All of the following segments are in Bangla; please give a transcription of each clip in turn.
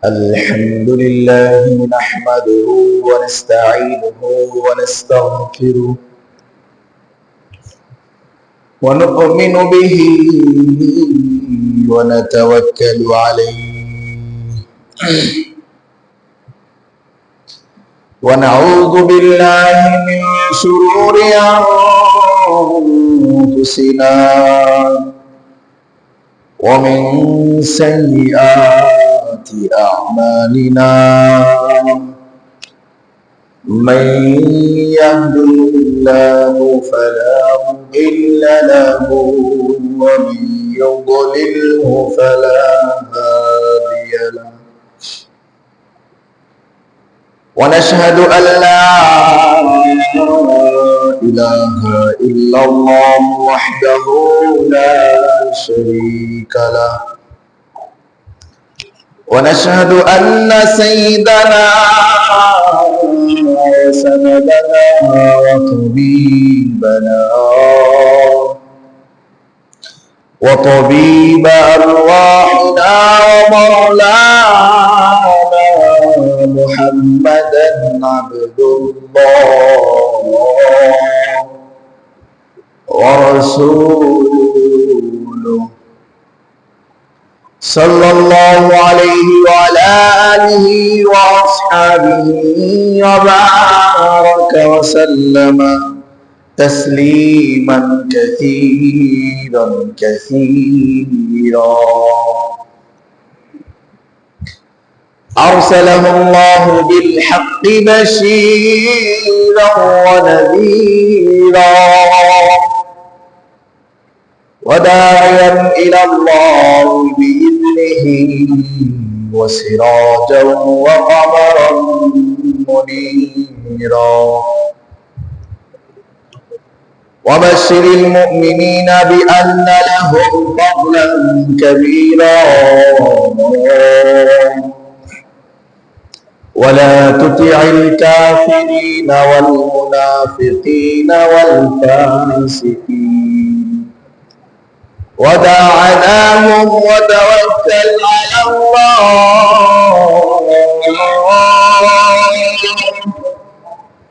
الحمد لله نحمده ونستعينه ونستغفره ونؤمن به ونتوكل عليه ونعوذ بالله من شرور أنفسنا ومن سيئات أعمالنا من يهده الله فلا مضل له ومن يضلله فلا هادي له ونشهد أن لا إله إلا الله وحده لا شريك له ونشهد أن سيدنا وسندنا وطبيب أرواحنا ومولانا محمدا عبد الله ورسوله صلى الله عليه وعلى آله وأصحابه وبارك وسلم تسليما كثيرا كثيرا أرسله الله بالحق بشيرا ونذيرا وداعيا إلى الله بإذنه وسراجا وقمرا منيرا وبشر المؤمنين بأن لهم فضلا كبيرا ولا تطع الكافرين والمنافقين والفاسقين ودع عنهم وتوكل على الله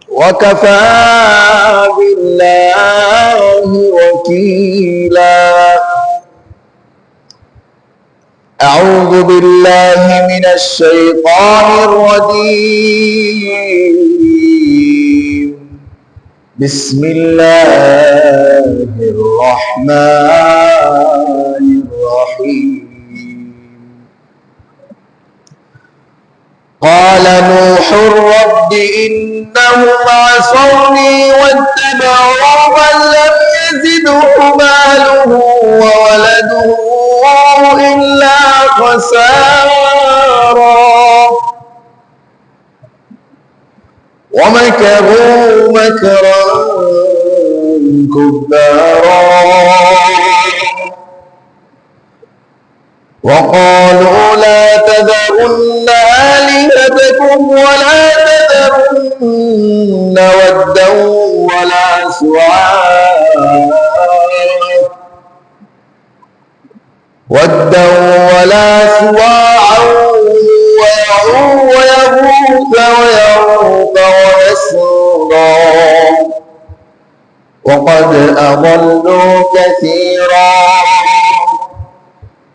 وكفى بالله وكيلا أعوذ بالله من الشيطان الرجيم بسم الله الرحمن الرحيم قال نوح رب إنهم عصوني واتبعوا من لم يزده ماله وولده إلا خسارا ومكروا مكرا كبارا وقالوا لا تذرن آلهتكم ولا تذرن ودا ولا سواعا ويغوث ويعوق ونسرا وقد أضلوا كثيرا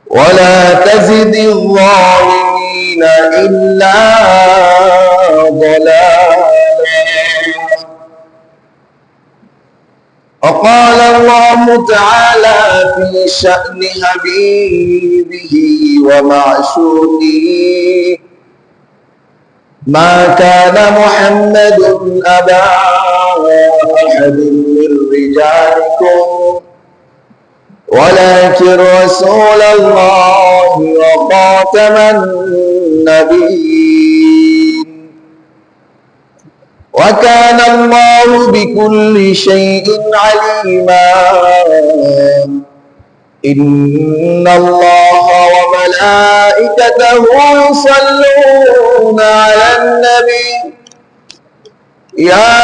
ولا تزد الظالمين إلا ضلالا وقال الله تعالى في شأن حبيبه ومعشوقه ما كان محمد أبا أحد من رجالكم ولكن رسول الله وخاتم النبيين وكان الله بكل شيء عليما إن الله وملائكته يصلون على النبي يا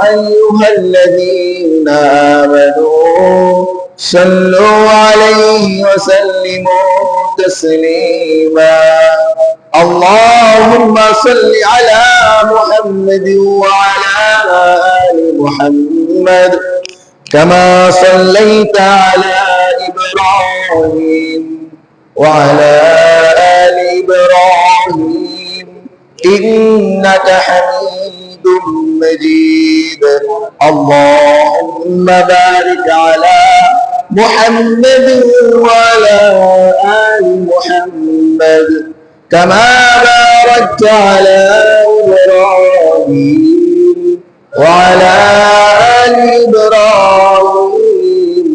أيها الذين آمنوا صلوا عليه وسلموا تسليما اللهم صل على محمد وعلى آل محمد كما صليت على إبراهيم وعلى آل إبراهيم إنك حميد مجيد اللهم بارك على محمد وعلى آل محمد كما باركت على إبراهيم وعلى آل إبراهيم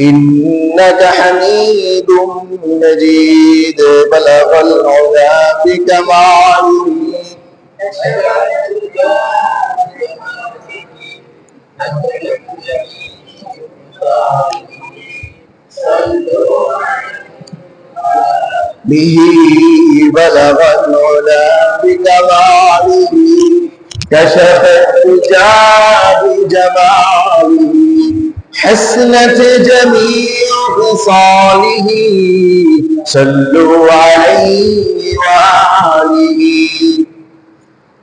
إنك حميد مجيد بلغ العلا بكماله به بلغ العلا بكماله كشف الدجى بجماله حسنت جميع خصاله صلوا عليه وآله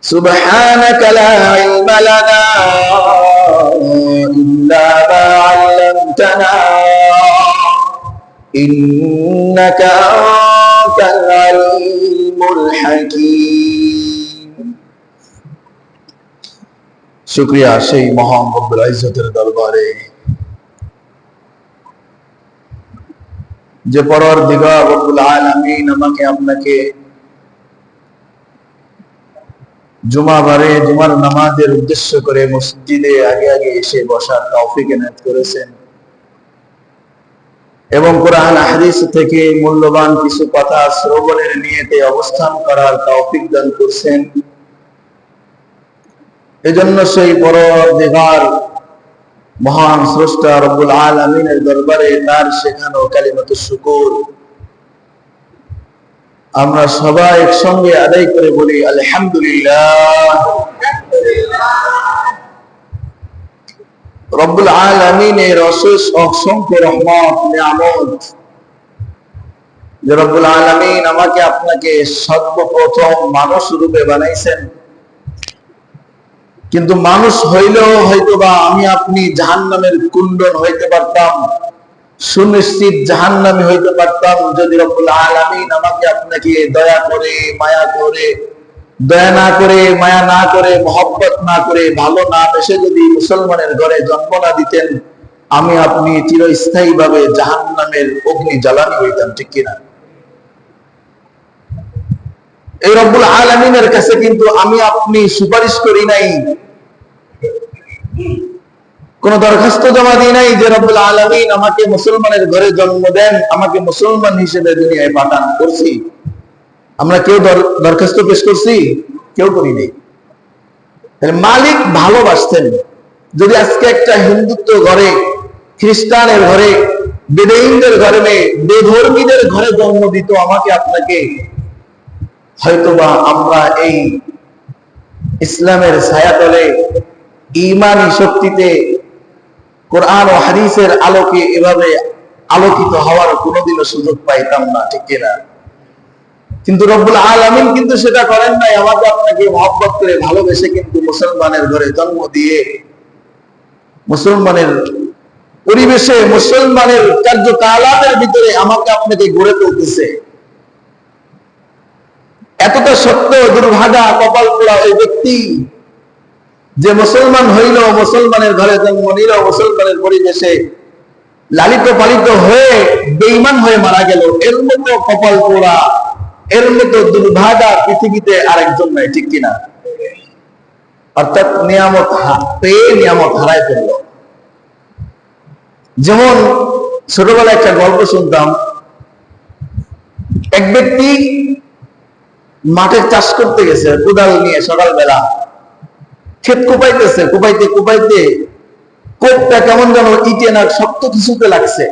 سبحانك لا علم لنا إلا ما علمتنا إنك أنت العليم الحكيم শুকরিয়া সেই মহান রব্বুল ইজ্জতের দরবারে যে পরওয়ারদিগার রব্বুল আলামিন আমাকে আপনাকে জুমাবারে জুমার নামাজের উদ্দেশ্য করে মসজিদে আগে আগে এসে বসার তৌফিক এনায়েত করেছেন এবং কোরআন হাদিস থেকে মূল্যবান কিছু কথা শ্রবণের নিয়তে অবস্থান করার তৌফিক দান করেছেন এজন্য সেই পরওয়ারদিগার মহান স্রষ্টা রব্বুল আলামিনের দরবারে তার শেখানো কালিমাতুশ শুকর আমরা সবাই একসঙ্গে আদায় করে বলি আলহামদুলিল্লাহ রব্বুল আলামিনের অশেষ অসংখ্য রহমত নিয়ামত যে রব্বুল আলামিন আমাকে আপনাকে সর্বপ্রথম মানুষ রূপে বানাইছেন কিন্তু মানুষ হইলেও হয়তোবা আমি আপনি জাহান্নামের কুণ্ডন হইতে পারতাম সুনিশ্চিত জাহান্নামী হইতে পারতাম যদি রব্বুল আলামিন আমাকে আপনাকে দয়া করে মায়া করে দয়া না করে মায়া না করে মহব্বত না করে ভালো না বেসে যদি মুসলমানের ঘরে জন্ম না দিতেন আমি আপনি চিরস্থায়ী ভাবে জাহান্নামের অগ্নি জ্বালানি হইতাম ঠিক কিনা এই রব্বুল আলামিনের কাছে কিন্তু আমি আপনি সুপারিশ করি নাই কোন দরখাস্ত জমা দিই নাই যে রব্বুল আলামিন আমাকে মুসলমানের ঘরে জন্ম দেন আমাকে মুসলমান হিসেবে দুনিয়ায় পাঠান করছি আমরা কেউ দরখাস্ত পেশ করছি কেউ করি নাই মালিক ভালোবাসতেন যদি আজকে একটা হিন্দুত্ব ঘরে খ্রিস্টানের ঘরে বেদইনদের ঘরে বেধর্মীদের ঘরে জন্ম দিত আমাকে আপনাকে হয়তোবা আমরা এই ইসলামের ছায়াতলে ঈমানি শক্তিতে কোরআন ও হাদিসের আলোকে এভাবে আলোকিত হওয়ার কোনোদিনও সুযোগ পাইতাম না ঠিক কিনা কিন্তু রব্বুল আলামিন কিন্তু সেটা করেন নাই আমাকে আপনাকে মহব্বত করে ভালোবেসে কিন্তু মুসলমানের ঘরে জন্ম দিয়ে মুসলমানের পরিবেশে মুসলমানের কার্যকলাপের ভিতরে আমাকে আপনাকে গড়ে তুলতেছে এতটা সত্য দুর্ভাগা কপাল পোড়া ওই ব্যক্তি যে মুসলমান হইল মুসলমানের ঘরে জন্ম নিল মুসলমানের পরিবেশে লালিত পালিত হয়ে বেঈমান হয়ে মারা গেল এর মতো কপাল পোড়া এর মতো দুর্ভাগা পৃথিবীতে আরেকজন নাই ঠিক কিনা অর্থাৎ নিয়ামত পেয়ে নিয়ামত হারায় ফেলল যেমন ছোটবেলায় একটা গল্প শুনতাম এক ব্যক্তি মাঠে চাষ করতে গেছে কোদাল নিয়ে সকালবেলা ক্ষেত কোপাইতেছে কোপাইতে কোপাইতে কোপটা কেমন যেন ইটে না শক্ত কিছুতে লাগছে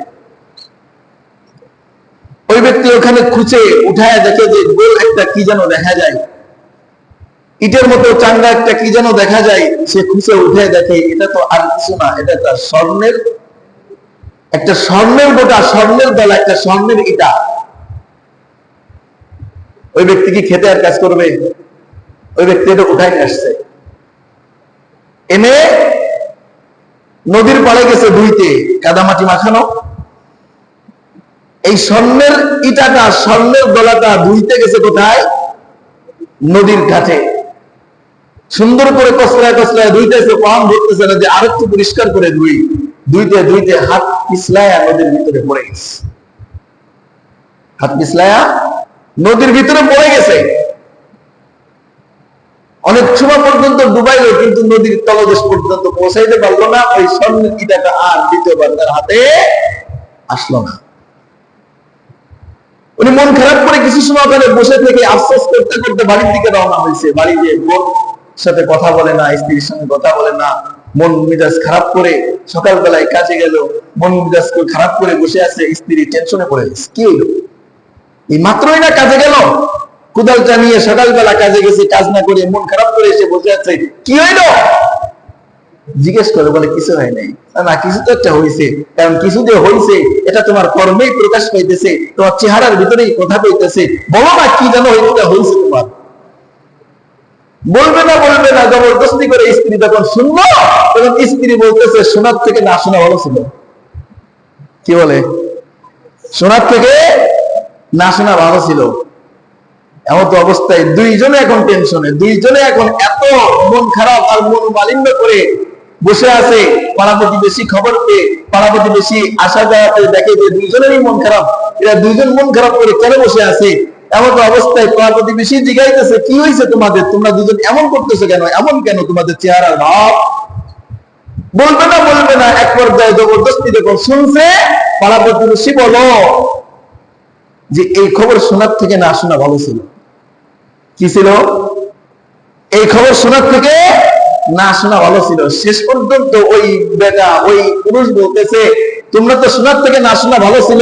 ওই ব্যক্তি ওখানে খুঁজে উঠায় দেখে যে গোল একটা কি যেন দেখা যায় ইটের মতো চাঙ্গা একটা কি যেন দেখা যায়, সে খুঁজে উঠে দেখে এটা তো আর কিছু না, এটা একটা স্বর্ণের গোটা, স্বর্ণের দলা, একটা স্বর্ণের ইটা। ওই ব্যক্তি কি খেতে আর কাজ করবে? ওই ব্যক্তি এটা উঠাই আসছে, এনে নদীর পাড়ে গেছে ধুইতে, কাদামাটি মাখানো। এই স্বর্ণের ইটাটা, স্বর্ণের দলাটা ধুইতে গেছে কোথায়? নদীর ঘাটে। সুন্দর করে কসলায় কসলায় ধুইতেছে, পাম ধরতেছে না যে আরেকটু পরিষ্কার করে ধুই। ধুইতে ধুইতে হাত পিছলায়া নদীর ভিতরে পড়ে গেছে। হাত পিছলায়া নদীর ভিতরে পড়ে গেছে। অনেক সময় পর্যন্ত ডুবাইল, কিন্তু নদীর তলদেশ পর্যন্ত পৌঁছাইতে পারলো না। ওই স্বর্ণের ইটাটা আর দ্বিতীয়বার তার হাতে আসলো না। উনি মন খারাপ করে কিছু সময় ওখানে বসে থেকে আফসোস করতে করতে বাড়ির দিকে রওনা হয়েছে। বাড়ি যে বোন সাথে কথা বলে না, স্ত্রীর সঙ্গে কথা বলে না, মন মেজাজ খারাপ করে সকালবেলায় কাজে গেল, মন মেজাজ খারাপ করে বসে আছে, স্ত্রী টেনশনে পড়ে গেছে। কি হইল? এই মাত্রই না কাজে গেল, কুদালটা নিয়ে সকালবেলা কাজে গেছে, কাজ না করে মন খারাপ করে এসে বসে আছে, কি হইল? জিজ্ঞেস করে, বলে কিছু হয় নাই। না, কিছু তো একটা হয়েছে, কারণ কিছু যে হয়েছে এটা তোমার কর্মেই প্রকাশ পাইতেছে, তোমার চেহারার ভিতরেই কথা কইতেছে। বলো না কি যেন হয়েছে তোমার। বলবে না জবরদস্তি করে স্ত্রী যখন শুনলো, তখন স্ত্রী বলতেছে শোনার থেকে না শোনা ভালো ছিল। কি বলে? শোনার থেকে না শোনা ভালো ছিল। এমন তো অবস্থায় দুইজনে এখন টেনশনে, দুইজনে এখন এত মন খারাপ আর মন মালিন্য করে বসে আছে। পাড়া প্রতিবেশী খবর পেয়ে, পাড়া প্রতিবেশী আসা যাওয়াতে দেখে যে দুইজনেরই মন খারাপ। এরা দুইজন মন খারাপ করে কেন বসে আছে? এমন তো অবস্থায় পাড়া প্রতিবেশী জিজ্ঞাসা, কি হয়েছে তোমাদের? তোমরা দুজন এমন করতেছো কেন? এমন কেন তোমাদের চেহারার ভাব? বলবে না। এক পর্যায়ে জবরদস্তি যখন শুনছে, পাড়া প্রতিবেশী বলো যে এই খবর শোনার থেকে না শোনা ভালো ছিল। কি ছিল? এই খবর শোনার থেকে না শোনা ভালো ছিল। শেষ পর্যন্ত ওই বেটা, ওই পুরুষ বলতেছে, তোমরা তো শোনার থেকে না শোনা ভালো ছিল,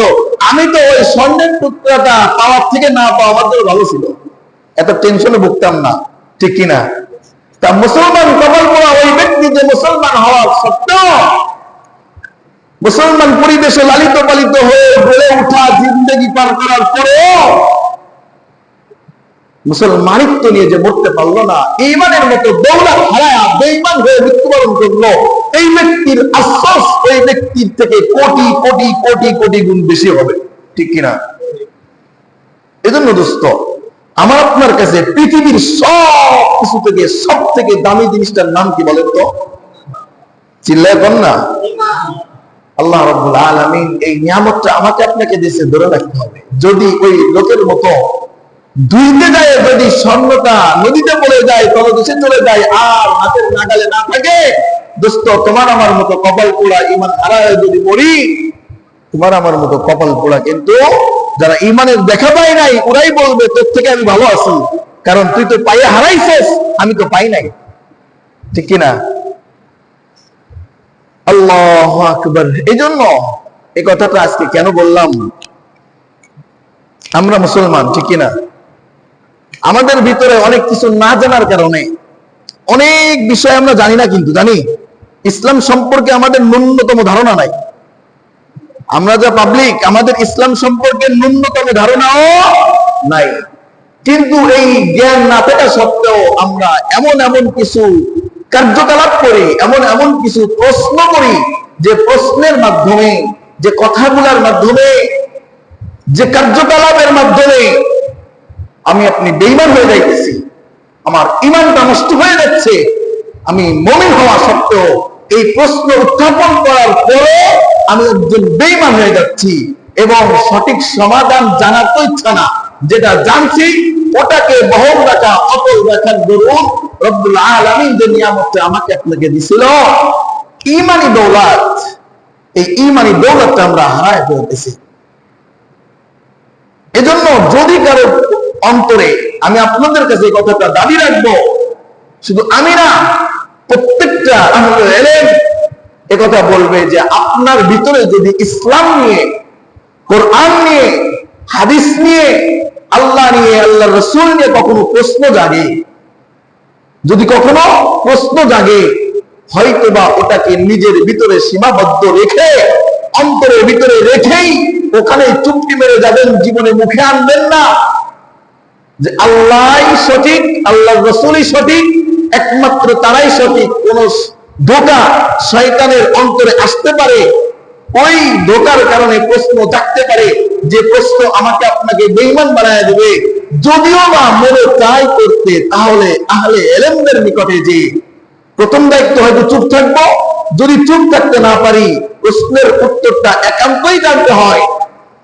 আমি তো ওই স্বর্ণের টুকরাটা পাওয়ার থেকে না পাওয়া আমার জন্য ভালো ছিল, এত টেনশনে ভুগতাম না। ঠিক কিনা? তা মুসলমান কবল করা ওই ব্যক্তি যে মুসলমান হওয়ার সত্ত্বেও, মুসলমান পরিবেশে লালিত পালিত হয়ে গড়ে উঠা জিন্দগি পার করার পরেও মুসলমানিত্ব নিয়ে যে মরতে পারলো না, ঈমানের মতো দৌলত হারায়া বেঈমান হয়ে মৃত্যুবরণ করলো, এই ব্যক্তির আফসোস ওই ব্যক্তির থেকে কোটি কোটি কোটি কোটি গুণ বেশি হবে। ঠিক কিনা? এজন্য দোস্ত, আমার আপনার কাছে পৃথিবীর সব কিছু থেকে সব থেকে দামি জিনিসটার নাম কি বলেন তো? চিল্লায় বল না। আল্লাহ রাব্বুল আলামিন এই নিয়ামতটা আমাকে আপনাকে দিয়েছে, ধরে রাখতে হবে। যদি ওই লোকের মতো ধুইতে যায়, যদি স্বর্ণটা নদীতে পড়ে যায়, তলদেশে চলে যায়, আর হাতের নাগালে না থাকে, দোস্ত তোমার আমার মতো কপাল পোড়া ঈমান হারায় যদি মরি, তোমার আমার মতো কপাল পোড়া। কিন্তু যারা ঈমানের দেখা পায় নাই, ওরাই বলবে তোর থেকে আমি ভালো আছি, কারণ তুই তো পাইয়ে হারাইছিস, আমি তো পাই নাই। ঠিক কিনা? আল্লাহু আকবার। এই জন্য এই কথাটা আজকে কেন বললাম, আমরা মুসলমান, ঠিক কিনা? আমাদের ভিতরে অনেক কিছু না জানার কারণে অনেক বিষয় আমরা জানি না, কিন্তু জানি ইসলাম সম্পর্কে আমাদের ন্যূনতম ধারণা নাই। আমরা যা পাবলিক, আমাদের ইসলাম সম্পর্কে ন্যূনতম ধারণাও নাই। কিন্তু এই জ্ঞান না থাকা সত্ত্বেও আমরা এমন এমন কিছু কার্যকলাপ করি, এমন এমন কিছু প্রশ্ন করি, যে প্রশ্নের মাধ্যমে, যে কথাগুলোর মাধ্যমে, যে কার্যকলাপের মাধ্যমে আমি আপনি বেঈমান হয়ে যাইতেছি, আমার ঈমানটা নষ্ট হয়ে যাচ্ছে। আমি মুমিন হওয়া সত্ত্বেও এই প্রশ্ন উত্থাপন করার পরে আমি একজন বেঈমান হয়ে যাচ্ছি, এবং সঠিক সমাধান জানার তো ইচ্ছা না। যেটা জানছি ওটাকে বহল রাখা, অটল রাখার দরুন রব্বুল আলামিন যে নিয়ামতটা আমাকে আপনাকে দিছিল, ঈমানি দৌলত, এই ঈমানি দৌলতটা আমরা হারায় ফেলতেছি। এজন্য যদি কারো অন্তরে, আমি আপনাদের কাছে এই কথাটা দাবি রাখবো, শুধু আমি না, প্রত্যেকটা আহলে ইলম একথা বলবে যে আপনার ভিতরে যদি ইসলাম নিয়ে, কোরআন নিয়ে, হাদিস নিয়ে, আল্লাহ নিয়ে, আল্লাহর রাসূল নিয়ে কখনো প্রশ্ন জাগে, যদি কখনো প্রশ্ন জাগে, হয়তোবা ওটাকে নিজের ভিতরে সীমাবদ্ধ রেখে, অন্তরের ভিতরে রেখেই ওখানে চুপটি মেরে যাবেন, জীবনে মুখে আনবেন না যে আল্লাহই সঠিক, আল্লাহ রাসূলই সঠিক, একমাত্র তারাই সঠিক। কোন ধোঁকা শয়তানের অন্তরে আসতে পারে, ওই ধোঁকার কারণে প্রশ্ন জাগতে পারে, যে প্রশ্ন আমাকে আপনাকে বেঈমান বানায় দেবে। যদিও বা মনে চাই করতে, তাহলে আহলে ইলমদের নিকটে যে প্রথম দায়িত্ব হয়তো চুপ থাকবো। যদি চুপ থাকতে না পারি, প্রশ্নের উত্তরটা একান্তই জানতে হয়,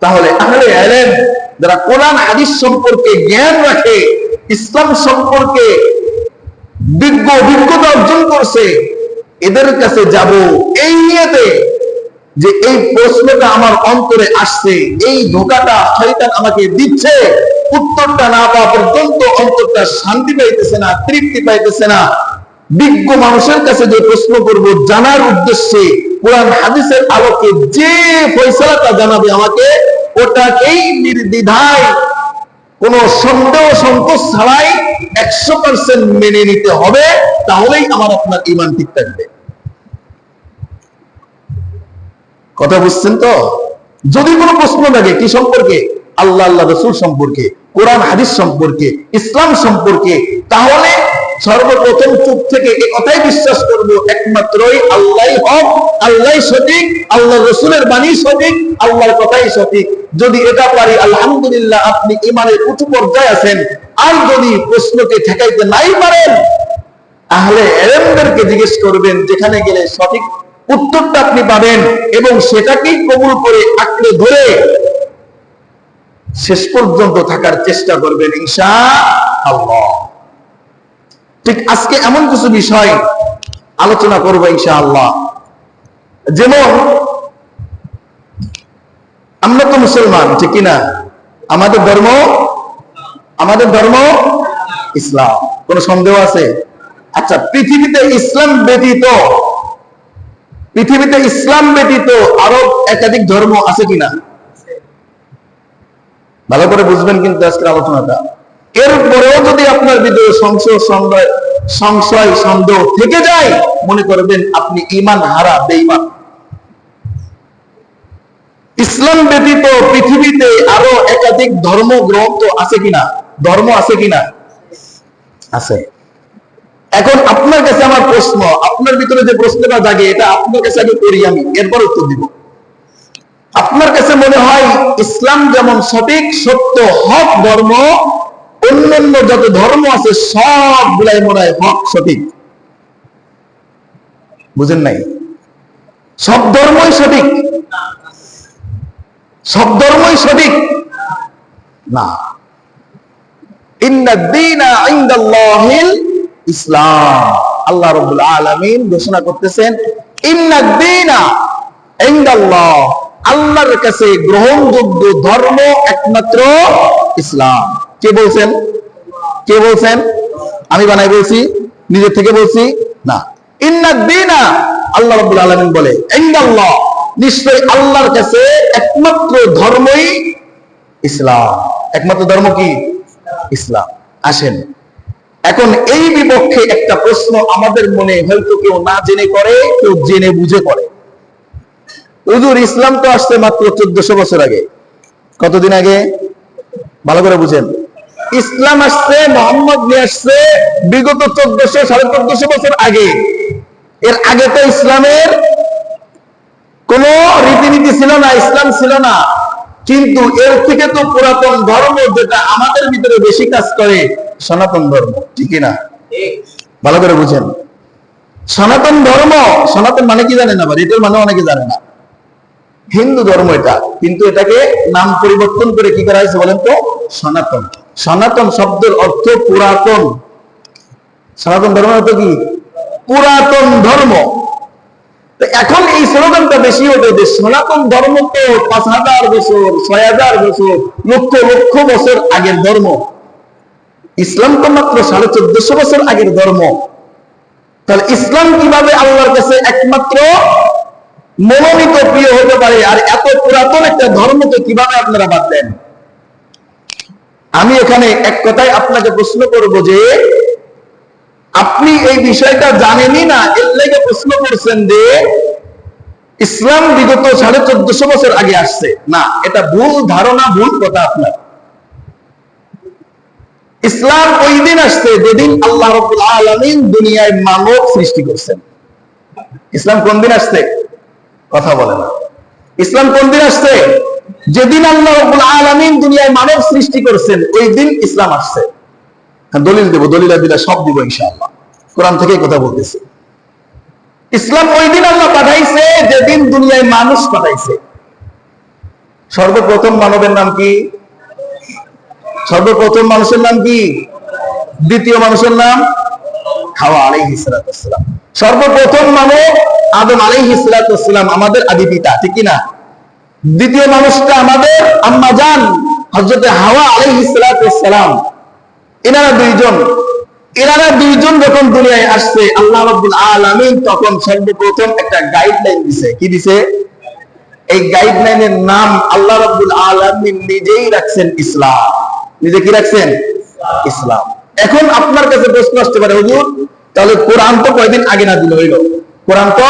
তাহলে আহলে ইলম যারা কোরআন হাদিস সম্পর্কে জ্ঞান রাখে, ইসলাম সম্পর্কে অভিজ্ঞতা অর্জন করছে, এদের কাছে যাব এই নিয়তে যে এই প্রশ্নটা আমার অন্তরে আসছে, এই ধোঁকাটা শয়তান আমাকে দিচ্ছে, উত্তরটা না পাওয়া পর্যন্ত অন্তরটা শান্তি পাইতেছে না, তৃপ্তি পাইতেছে না। বিজ্ঞ মানুষের কাছে যে প্রশ্ন করব জানার উদ্দেশ্যে, কোরআন হাদিসের আলোকে যে ফয়সালাটা জানাবে আমাকে, ওটাকেই নির্দ্বিধায় কোন সন্দেহ সংকোচ ছাড়াই 100% মেনে নিতে হবে। তাহলেই আমার আপনার ঈমান ঠিক থাকবে। কথা বুঝছেন তো? যদি কোনো প্রশ্ন থাকে কি সম্পর্কে, আল্লাহ আল্লাহ রাসূল সম্পর্কে, কোরআন হাদিস সম্পর্কে, ইসলাম সম্পর্কে, তাহলে সর্বপ্রথম চুপ থেকে এই কথাই বিশ্বাস করব, একমাত্রই আল্লাহই হক, আল্লাহই সঠিক, আল্লাহ রাসূলের বাণী সঠিক, আল্লাহর কথাই সঠিক। যদি এটা পারি, আলহামদুলিল্লাহ, আপনি ঈমানের উঁচু পর্যায়ে আছেন। আর যদি প্রশ্নকে ঠেকাইতে নাই পারেন, আহলে ইলমদেরকে জিজ্ঞেস করবেন, যেখানে গেলে সঠিক উত্তরটা আপনি পাবেন, এবং সেটাকেই কবুল করে আঁকড়ে ধরে শেষ পর্যন্ত থাকার চেষ্টা করবেন ইনশাআল্লাহ। ঠিক আজকে এমন কিছু বিষয় আলোচনা করবো ইনশাআল্লাহ। যেমন আমরা তো মুসলমান, ঠিক কিনা? আমাদের ধর্ম ইসলাম, কোন সন্দেহ আছে? আচ্ছা, পৃথিবীতে ইসলাম ব্যতীত আরো একাধিক ধর্ম আছে কিনা? ভালো করে বুঝবেন কিন্তু আজকের আলোচনাটা। এরপরেও যদি আপনার ভিতরে সংশয় সন্দেহ থেকে যায়, মনে করবেন আপনি ঈমান হারা, বেঈমান। ইসলাম ব্যতীত পৃথিবীতে আরো একাধিক ধর্মগ্রন্থ আছে কিনা? ধর্ম আছে কিনা? আছে। এখন আপনার কাছে আমার প্রশ্ন, আপনার ভিতরে যে প্রশ্নটা জাগে, এটা আপনার কাছে আগে করি আমি, এরপর উত্তর দিব। আপনার কাছে মনে হয় ইসলাম যেমন সঠিক, সত্য, হক ধর্ম, অন্যান্য যত ধর্ম আছে সবগুলাই মনে হয় হক, সঠিক? বুঝেন নাই? সব ধর্মই সঠিক? সব ধর্মই সঠিক না। ইন্নাদ দীনা ইনদাল্লাহিল ইসলাম। আল্লাহ রাব্বুল আলামিন ঘোষণা করতেছেন, ইন্নাদ দীনা ইনদাল্লাহ, আল্লাহর কাছে গ্রহণযোগ্য ধর্ম একমাত্র ইসলাম। কে বলছেন? আমি বানাই বলছি? নিজের থেকে বলছি না। ইন্নাদ দীনা, আল্লাহ রাব্বুল আলামিন বলে, ইনদাল্লাহ, নিশ্চয়ই আল্লাহর কাছে একমাত্র ধর্মই ইসলাম। একমাত্র ধর্ম কি? ইসলাম। আসেন, এখন এই বিপক্ষে একটা প্রশ্ন আমাদের মনে হয়তো কেউ না জেনে করে, কেউ জেনে বুঝে করে। হুজুর, ইসলাম তো আসছে মাত্র 1400 বছর আগে। কতদিন আগে? ভালো করে বুঝেন। ইসলাম আসছে, মোহাম্মদ নিয়ে আসছে বিগত 1400-1450 বছর আগে। এর আগে তো ইসলামের কোন রীতিনীতি ছিল না, ইসলাম ছিল না। কিন্তু এর থেকে তো পুরাতন ধর্ম, যেটা আমাদের ভিতরে বেশি কাজ করে, সনাতন ধর্ম, ঠিক না? ভালো করে বুঝেন। সনাতন ধর্ম, সনাতন মানে কি জানেন? আবার এটার মানে অনেকে জানে না। হিন্দু ধর্ম এটা, কিন্তু এটাকে নাম পরিবর্তন করে কি করা হয়েছে বলেন তো? সনাতন। সনাতন শব্দের অর্থ পুরাতন। সনাতন ধর্ম অর্থ কি? পুরাতন ধর্ম। এখন এই স্লোগানটা বেশি হতো যে সনাতন ধর্ম তো 5000 বছর, 6000 বছর, লক্ষ লক্ষ বছর আগের ধর্ম। ইসলাম তো মাত্র 1450 বছর আগের ধর্ম। তাহলে ইসলাম কিভাবে আল্লাহর কাছে একমাত্র মনোনীত প্রিয় হতে পারে? আর এত পুরাতন একটা ধর্মকে কিভাবে আপনারা বাদ দেন? আমি এখানে এক কথায় আপনাকে প্রশ্ন করব যে আপনি এই বিষয়টা জানেনই না, এর লাগে প্রশ্ন করছেন যে ইসলাম বিগত 1450 বছর আগে আসছে। না, এটা ভুল ধারণা, ভুল কথা আপনার। ইসলাম ওই দিন আসছে যেদিন আল্লাহ রাব্বুল আলামিন দুনিয়ায় মানব সৃষ্টি করছেন। ইসলাম কোন দিন আসছে? কথা বলে না। ইসলাম কোন দিন আসছে? যেদিন আল্লাহ রাব্বুল আলামিন দুনিয়ায় মানব সৃষ্টি করছেন, ওই দিন ইসলাম আসছে। দলিল দেব, দলিল দিলে সব দিব ইনশাআল্লাহ। কোরআন থেকে কথা বলতেছি। ইসলাম ওই দিন আল্লাহ পাঠাইছে যেদিন দুনিয়ায় মানুষ পাঠাইছে। সর্বপ্রথম মানবের নাম কি? সর্বপ্রথম মানুষের নাম কি? দ্বিতীয় মানুষের নাম হাওয়া আলাইহিস সালাম। সর্বপ্রথম মানব আদম আলাইহিস সালাম, আমাদের আদি পিতা, ঠিক কি না? দ্বিতীয় মানুষটা আমাদের আম্মা জান হযরত হাওয়া আলাইহিস সালাম। এনারা দুইজন যখন দুনিয়ায় আসছে, আল্লাহ রাব্বুল আলামিন তখন সর্বপ্রথম একটা গাইডলাইন দিছে। কি দিছে? এই গাইডলাইনের নাম আল্লাহ রাব্বুল আলামিন নিজেই রাখছেন ইসলাম। নিজে কি রাখছেন? ইসলাম। এখন আপনার কাছে প্রশ্ন আসতে পারে, হুজুর তাহলে কোরআন তো কয়দিন আগে নাযিল হইল? কোরআন তো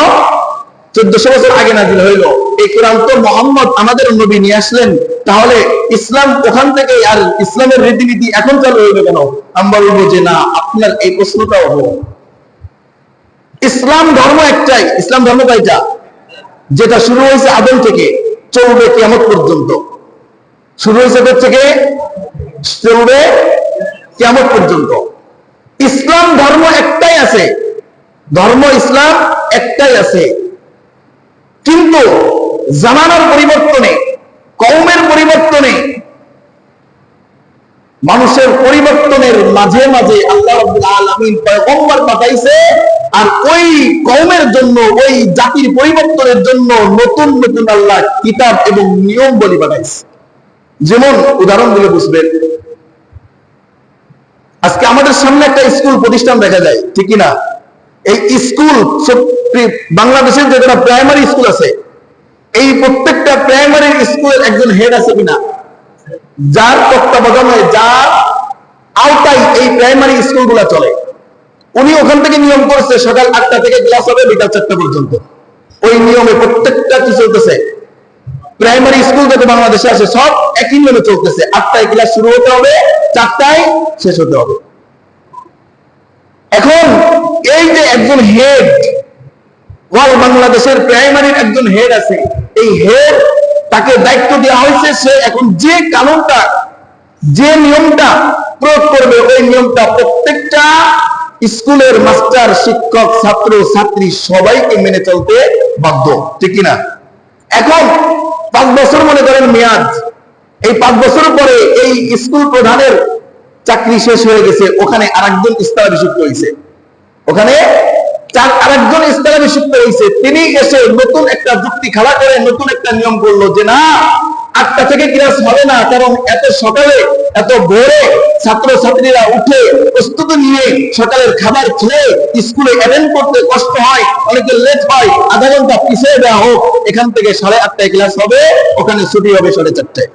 1400 বছর আগে নাযিল হইল। এই কোরআন তো মুহাম্মদ আমাদের নবী নিয়ে আসলেন, তাহলে ইসলাম ওখান থেকে আর ইসলামের রীতিনীতি এখন চালু হইল কেন? আমরা বলবো যে না, আপনার এই প্রশ্নটাও ভুল। ইসলাম ধর্ম একটাই। ইসলাম ধর্ম কয়টা? যেটা শুরু হয়েছে আদম থেকে, চলবে কিয়ামত পর্যন্ত। শুরু হয়েছে থেকে চলবে কিয়ামত পর্যন্ত। ইসলাম ধর্ম একটাই আছে, ধর্ম ইসলাম একটাই আছে। কিন্তু জামানার পরিবর্তনে, কওমের পরিবর্তনে, মানুষের পরিবর্তনের মাঝে মাঝে আল্লাহ রাব্বুল আলামিন পয়গম্বর পাঠাইছে, আর ওই কওমের জন্য, ওই জাতির পরিবর্তনের জন্য নতুন নতুন আল্লাহ কিতাব এবং নিয়ম বলি পাঠাইছে। যেমন উদাহরণ দিলে বুঝবেন, আজকে আমাদের সামনে একটা স্কুল প্রতিষ্ঠান দেখা যায়, ঠিক না? এই স্কুল বাংলাদেশের যে প্রাইমারি স্কুল আছে, এই প্রত্যেকটা প্রাইমারি স্কুলের একজন হেড আছে কিনা? যার তত্ত্বাবধানে, যার আওতায় এই প্রাইমারি স্কুলগুলো চলে। উনি ওখান থেকে নিয়ম করেছে সকাল 8টা থেকে ক্লাস হবে বিকাল 4টা পর্যন্ত। ওই নিয়মে প্রত্যেকটা কি চলতেছে? প্রাইমারি স্কুল যত বাংলাদেশে আছে সব একই নিয়মে চলতেছে। 8টায় ক্লাস শুরু হতে হবে, 4টায় শেষ হতে হবে। এখন এই যে একজন হেড, ওয়াল বাংলাদেশের প্রাইমারির একজন হেড আছে, এই হেড তাকে দায়িত্ব দেওয়া হয়েছে, সে এখন যে কানুনটা, যে নিয়মটা প্রয়োগ করবে, ওই নিয়মটা প্রত্যেকটা স্কুলের মাস্টার, শিক্ষক, ছাত্র, ছাত্রী সবাইকে মেনে চলতে বাধ্য, ঠিক কিনা? এখন 5 বছর মনে করেন মেয়াদ, এই 5 বছর পরে এই স্কুল প্রধানের চাকরি শেষ হয়ে গেছে, ওখানে আরেকজন স্থলাভিষিক্ত হয়েছে, ওখানে আরেকজন স্থলাভিষিক্ত হয়েছে। তিনি এসে নতুন একটা যুক্তি খাড়া করে নতুন একটা নিয়ম করলো যে না, 8টা থেকে ক্লাস হবে না, কারণ এত সকালে, এত ভোরে ছাত্র ছাত্রীরা উঠে প্রস্তুতি নিয়ে সকালের খাবার খেয়ে স্কুলে অ্যাটেন্ড করতে কষ্ট হয়, অনেকে লেট হয়, আধা ঘন্টা পিছিয়ে দেওয়া হোক। এখান থেকে 8:30টায় ক্লাস হবে, ওখানে ছুটি হবে 4:30টায়।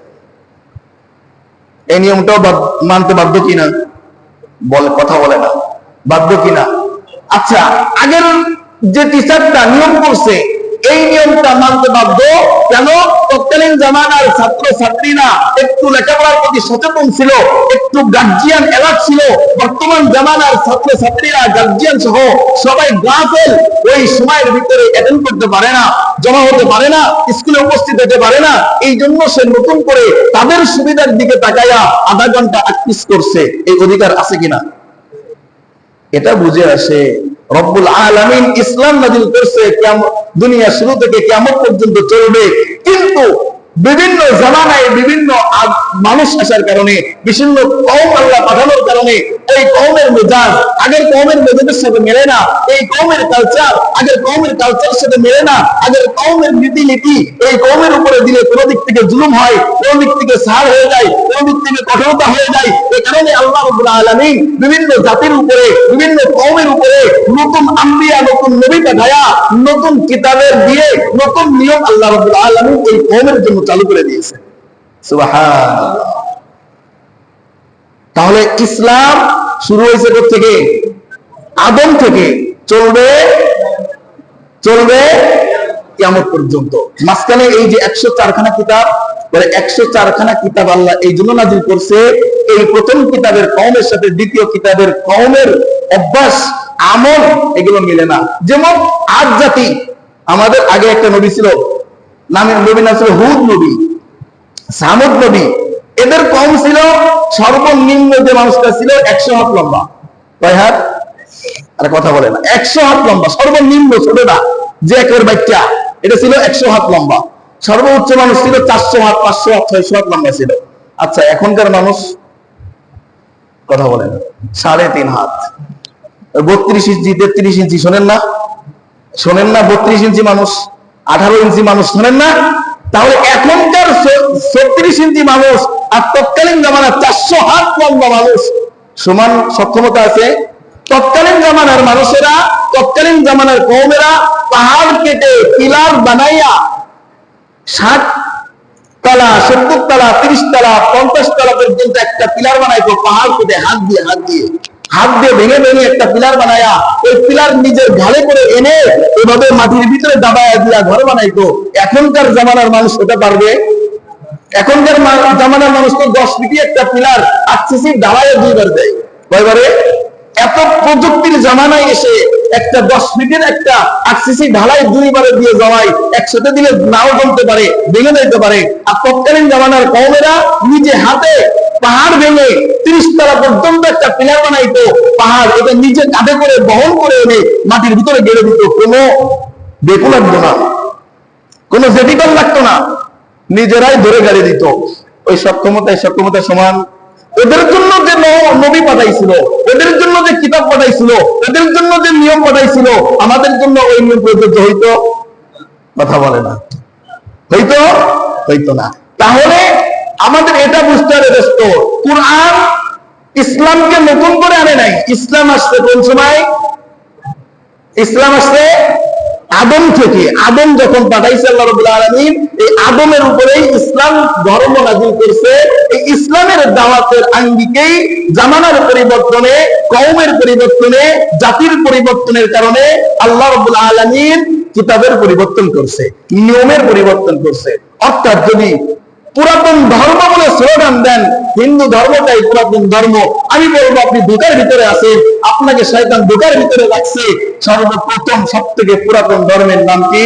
এই নিয়মটাও মানতে বাধ্য কিনা? কথা বলে না, বাধ্য কিনা? আচ্ছা, আগের যে টিচারটা নিয়ম করছে, এই নিয়মটা মানতে বাধ্য কেন? তৎকালীন জামানার ছাত্র ছাত্রীরা একটু লেখাপড়ার প্রতি সচেতন ছিল, একটু গার্জিয়ান এলার্ট ছিল। বর্তমান জামানার ছাত্র ছাত্রীরা গার্জিয়ান সহ সবাই গাফেল, ওই সময়ের ভিতরে অ্যাটেন্ড করতে পারে না, জমা হতে পারে না, স্কুলে উপস্থিত হতে পারে না। এই জন্য সে নতুন করে তাদের সুবিধার দিকে তাকাইয়া আধা ঘন্টা প্র্যাকটিস করছে। এই অধিকার আছে কিনা? এটা বুঝে আসে রব্বুল আলামিন ইসলাম নাযিল করছে, দুনিয়া শুরু থেকে কিয়ামত পর্যন্ত চলবে। কিন্তু বিভিন্ন জামানায় বিভিন্ন মানুষ আসার কারণে, বিভিন্ন কওম আল্লাহ পাঠানোর কারণে, এই কওমের মেজাজ আগের কওমের মেজাজের সাথে মেলে না, এই কওমের কালচার আগের কওমের কালচারের সাথে মেলে না, আগের কওমের নীতি এই কওমের উপরে দিলে কোনো দিক থেকে জুলুম হয়, কোনো দিক থেকে ছাড় হয়ে যায়, কোনো দিক থেকে কঠোরতা হয়ে যায়। এই কারণে আল্লাহ রাব্বুল আলামিন বিভিন্ন জাতির উপরে, বিভিন্ন কওমের উপরে নতুন আম্বিয়া, নতুন নবী পাঠায়া, নতুন কিতাবের দিয়ে নতুন নিয়ম আল্লাহ রাব্বুল আলামিন এই কওমের জন্য চালু করে দিয়েছে। সুবহানাল্লাহ। তাহলে ইসলাম শুরু হয়েছে কোথা থেকে? আদম থেকে চলবে চলবে কিয়ামত পর্যন্ত। মাঝখানে এই যে 104খানা কিতাব, 104খানা কিতাব আল্লাহ এই জন্য নাযিল করছে, এই প্রথম কিতাবের কওমের সাথে দ্বিতীয় কিতাবের কওমের অভ্যাস আমল এগুলো মিলে না। যেমন আদ জাতি, আমাদের আগে একটা নবী ছিল, নামের নবী নাম ছিল হুদ নবী, সামুদ নবী। এদের কম ছিল সর্বনিম্ন যে মানুষটা ছিল 100 হাত লম্বা। কয় হাত? আরে কথা বলে না। 100 হাত লম্বা সর্বনিম্ন, ছোটটা যে একের বাচ্চা, এটা ছিল 100 হাত লম্বা। সর্বোচ্চ মানুষ ছিল 400 হাত, 500 হাত, 600 হাত লম্বা ছিল। আচ্ছা, এখনকার মানুষ কথা বলে না, 3.5 হাত, 32 ইঞ্চি 33 ইঞ্চি, শোনেন না? শোনেন না? 32 ইঞ্চি মানুষ, 18 ইঞ্চি মানুষ, শোনেন না? তাহলে এখনকার 36 ইঞ্চি মানুষ আর তৎকালীন জামানার 400 হাত লম্বা মানুষ সমান সক্ষমতা আছে? তৎকালীন জামানার মানুষেরা, তৎকালীন জামানার কওমেরা পাহাড় কেটে পিলার বানাইয়া 60 তলা, 70 তলা, 30 তলা, 50 তলা পর্যন্ত একটা পিলার বানাইতো পাহাড় কেটে, হাত দিয়ে ভেঙে ভেঙে একটা পিলার বানায়া ওই পিলার নিজের ঘাড়ে করে এনে এভাবে মাটির ভিতরে দাবায়া দিয়া ঘর বানাইতো। এখনকার জামানার মানুষ এটা পারবে? এখনকার জামানার মানুষ তো 10 ফিটি একটা পিলার আরসিসি ঢালাইয়ে 2 বার দেয়। কয়বারে? এত প্রযুক্তির জামানায় এসে একটা 10 ফিটের একটা আরসিসি ঢালাই 2 বারে দিয়ে যাওয়াই, একসাথে দিলে নাও জমতে পারে, ভেঙে যেতে পারে। আর তৎকালীন জামানার কওমেরা নিজে হাতে পাহাড় ভেঙে 30 তলা পর্যন্ত একটা পিলার বানাইতো পাহাড়, এটা নিজে কাঁধে করে বহন করে এনে মাটির ভিতরে গেড়ে দিত। কোনো বেকু লাগতো না, কোনো জেটিকল লাগতো না, নিজেরাই ধরে গাড়ি দিত। ওই সক্ষমতা সমান। ওদের জন্য যে নবী পাঠাইছিল, ওদের জন্য যে কিতাব পাঠাইছিল, ওদের জন্য যে নিয়ম পাঠাইছিল, আমাদের জন্য ওই নিয়ম প্রযোজ্য হইতো? কথা বলে না। হইতো না। তাহলে আমাদের এটা বুঝতে হবে দোস্ত, কুরআন ইসলামকে নতুন করে আনে নাই। ইসলাম আসছে কোন সময়? ইসলাম আসছে আদম থেকে। আদম যখন পাঠাইছে আল্লাহ রাব্বুল আলামিন, এই আদমের উপরেই ইসলাম ধর্ম নাযিল করছে। এই ইসলামের দাওয়াতের আঙ্গিকেই জামানার পরিবর্তনে, কওমের পরিবর্তনে, জাতির পরিবর্তনের কারণে আল্লাহ রাব্বুল আলামিন কিতাবের পরিবর্তন করছে, নিয়মের পরিবর্তন করছে। অর্থাৎ যদি পুরাতন ধর্ম বলে স্লোগান দেন, হিন্দু ধর্মটাই পুরাতন ধর্ম, আমি বলবো আপনি ধোঁকার ভিতরে আছেন, আপনাকে শয়তান ধোঁকার ভিতরে রাখছে। সর্বপ্রথম সবথেকে পুরাতন ধর্মের নাম কি?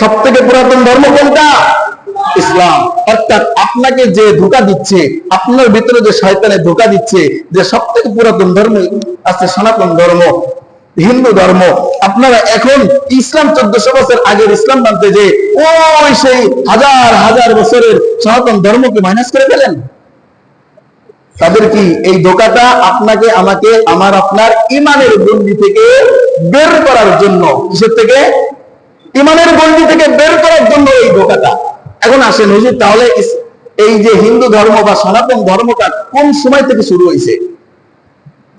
সবথেকে পুরাতন ধর্ম কোনটা? ইসলাম। অর্থাৎ আপনাকে যে ধোঁকা দিচ্ছে, আপনার ভিতরে যে শয়তানে ধোঁকা দিচ্ছে, যে সবথেকে পুরাতন ধর্ম আছে সনাতন ধর্ম, হিন্দু ধর্ম, আপনারা এখন ইসলাম 1400 বছর আগের ইসলাম মানতে যে ওই সেই হাজার হাজার বছরের সনাতন ধর্মকে মাইনাস করে ফেলেন। তাদের কি এই ধোঁকাটা আপনাকে, আমাকে, আমার আপনার ইমানের গণ্ডি থেকে বের করার জন্য। কিসের থেকে? ইমানের গণ্ডি থেকে বের করার জন্য এই ধোঁকাটা। এখন আসেন হুজুর, তাহলে এই যে হিন্দু ধর্ম বা সনাতন ধর্মটা কোন সময় থেকে শুরু হয়েছে?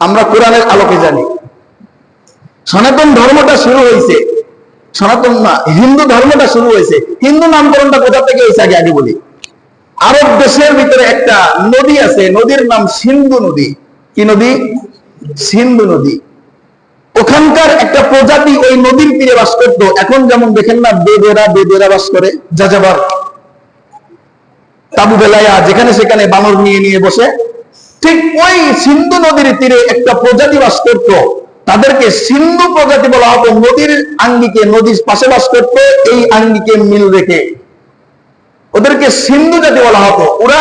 আমরা কোরআনের আলোকে জানি সনাতন ধর্মটা শুরু হয়েছে, সনাতন না, হিন্দু ধর্মটা শুরু হয়েছে। হিন্দু নামকরণটা কোথা থেকে হয়েছে আগে বলি। আরব দেশের ভিতরে একটা নদী আছে, নদীর নাম সিন্ধু নদী। কি নদী? সিন্ধু নদী। ওখানকার একটা প্রজাতি ওই নদীর তীরে বাস করত। এখন যেমন দেখেন না বেদেরা বাস করে, যাযাবর, তাবু বেলায়া যেখানে সেখানে বানর নিয়ে বসে, ঠিক ওই সিন্ধু নদীর তীরে একটা প্রজাতি বাস করত। তাদেরকে সিন্ধু প্রজাতি বলা হতো। নদীর আঙ্গিকে, নদীর পাশে বাস করতো, এই আঙ্গিকে মিল রেখে ওদেরকে সিন্ধু জাতি বলা হতো। ওরা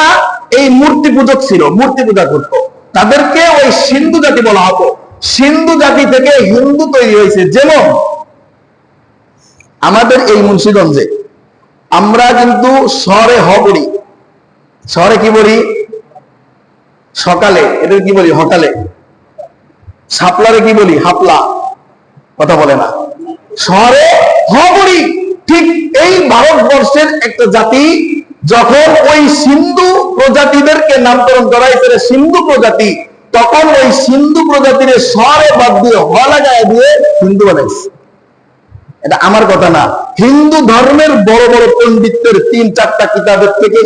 এই মূর্তি পূজক ছিল, মূর্তি পূজা করত, তাদেরকে ওই সিন্ধু জাতি বলা হতো। সিন্ধু জাতি থেকে হিন্দু তৈরি হয়েছে। যেমন আমাদের এই মুন্সিগঞ্জে আমরা কিন্তু শহরে পড়ি, শহরে কি বলি? সকালে, এটা কি বলি? হকালে। শাপলারে কি বলি? হাপলা। কথা বলে না। শহরে পড়ি। ঠিক এই ভারতবর্ষের একটা জাতি যখন ওই সিন্ধু প্রজাতিদেরকে নামকরণ করা হয়েছে সিন্ধু প্রজাতি, তখন ওই সিন্ধু প্রজাতির শহরে বাদ দিয়ে লাগায় দিয়ে হিন্দু বানাইছে। এটা আমার কথা না, হিন্দু ধর্মের বড় বড় পণ্ডিতদের 3-4টা কিতাবের থেকে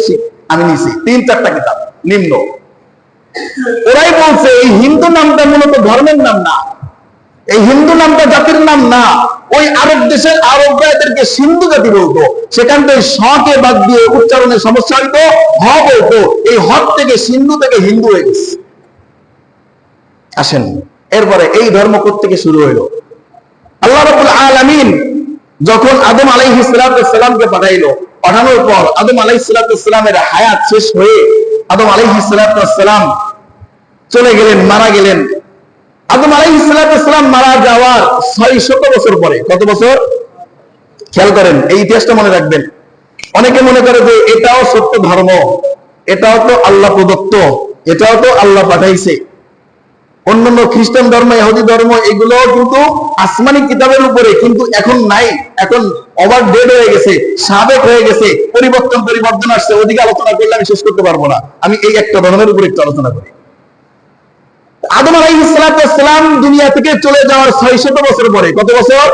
আমি নিছি। 3-4টা কিতাব নিম্ন। ওরাই বলছে এই হিন্দু নামটা মূলত ধর্মের নাম না, এই হিন্দু নামটা জাতির নাম না। ওই আরব দেশের আরবরা এদেরকে সিন্ধু জাতি বলতো, সেখান থেকে কে বাদ দিয়ে উচ্চারণের সমস্যা হইতো, হ বলতো। এই হক থেকে সিন্ধু থেকে হিন্দু হয়ে গেছে। আসেন, এরপরে এই ধর্ম থেকে শুরু হইল। আল্লাহ রাব্বুল আলামিন যখন আদম আলাইহিস সালামকে পাঠাইলো, পাঠানোর পর আদম আলাইহিস সালামের হায়াত শেষ হয়ে আদম আলাইহিস সালাম চলে গেলেন, মারা গেলেন। আদম আলাইহিস সালাম মারা যাওয়ার 600 বছর পরে, কত বছর খেয়াল করেন, এই ইতিহাসটা মনে রাখবেন। অনেকে মনে করে যে এটাও সত্য ধর্ম, এটাও তো আল্লাহ প্রদত্ত, এটাও তো আল্লাহ পাঠাইছে। অন্যান্য খ্রিস্টান ধর্ম, ইহুদি ধর্ম, এগুলো কিন্তু আসমানি কিতাবের উপরে, কিন্তু এখন নাই, এখন ওভার ডেট হয়ে গেছে, সাবেক হয়ে গেছে, পরিবর্তন আসছে। ওদিকে আলোচনা করলে আমি শেষ করতে পারবো না, আমি এই একটা ধর্মের উপরে একটু আলোচনা করি। আদম আলাইহিস সালাম দুনিয়া থেকে চলে যাওয়ার 600 বছর পরে, কত বছর?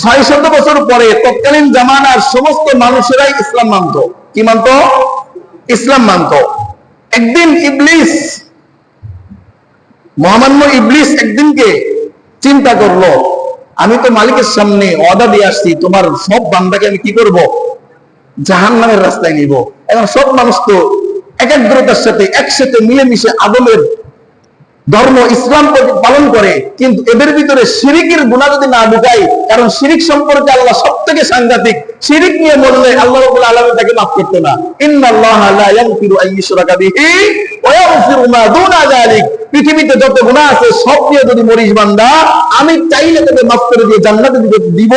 600 বছর পরে তৎকালীন জামানার সমস্ত মানুষেরাই ইসলাম মানত। কি মানত? ইসলাম মানত। একদিন ইবলিস, মহামান্য ইবলিস একদিনকে চিন্তা করলো, আমি তো মালিকের সামনে ওয়াদা দিয়ে আসছি, তোমার সব বান্দাকে আমি কি করব? জাহান্নামের রাস্তায় নিব। এখন সব মানুষ তো একাগ্রতার সাথে একসাথে মিলেমিশে আদমের ধর্ম ইসলাম পালন করে, কিন্তু এদের ভিতরে শিরিকের গুনাহ যদি না ঢুকাই, কারণ শিরিক সম্পর্কে আল্লাহ সবথেকে সাংঘাতিক। শিরিক নিয়ে বললে আল্লাহ রাব্বুল আলামিন তাকে মাফ করতে না। ইন্নাল্লাহা লা ইয়াগফিরু আন ইউশরাকা বিহি ওয়া ইয়াগফিরু মা দুনা যালিক। পৃথিবীতে যত গুনাহ আছে সব নিয়ে যদি মরিস বান্দা, আমি চাইলে তোকে মাফ করে দিয়ে জান্নাতে দিব,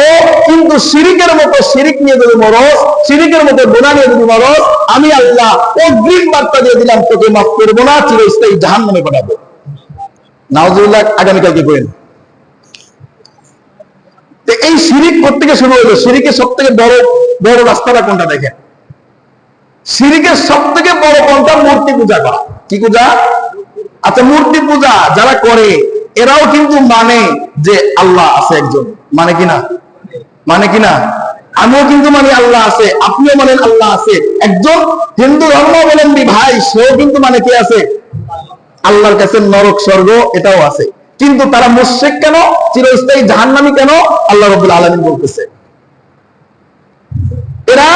কিন্তু শিরিকের মতো শিরিক নিয়ে যদি মরস, শিরিকের মতো গুনাহ নিয়ে যদি মরস, আমি আল্লাহ অগ্রিম বার্তা দিয়ে দিলাম, তোকে মাফ করব না, চিরস্থায়ী জাহান্নামে পাঠাবো। নাউজুবিল্লাহ, আগামীকালকে করেন। এই শিরিক থেকে শুরু হলো। শিরিকের সব থেকে বড় রাস্তাটা কোনটা দেখেন? শিরিকের সব থেকে বড় কোনটা? মূর্তি পূজা করা। কি পূজা? আচ্ছা, মূর্তি পূজা যারা করে এরাও কিন্তু মানে যে আল্লাহ আছে একজন, মানে কিনা? মানে কিনা? আমিও কিন্তু মানি আল্লাহ আছে, আপনিও মানেন আল্লাহ আছে। একজন হিন্দু ধর্মাবলম্বী ভাই, সেও কিন্তু মানে কি আছে? আল্লাহর কাছে নরক স্বর্গ এটাও আছে। কিন্তু তারা মুশরিক কেন? চিরস্থায়ী জাহান্নামী কেন? আল্লাহ রাব্বুল আলামিন বলতেছে এরা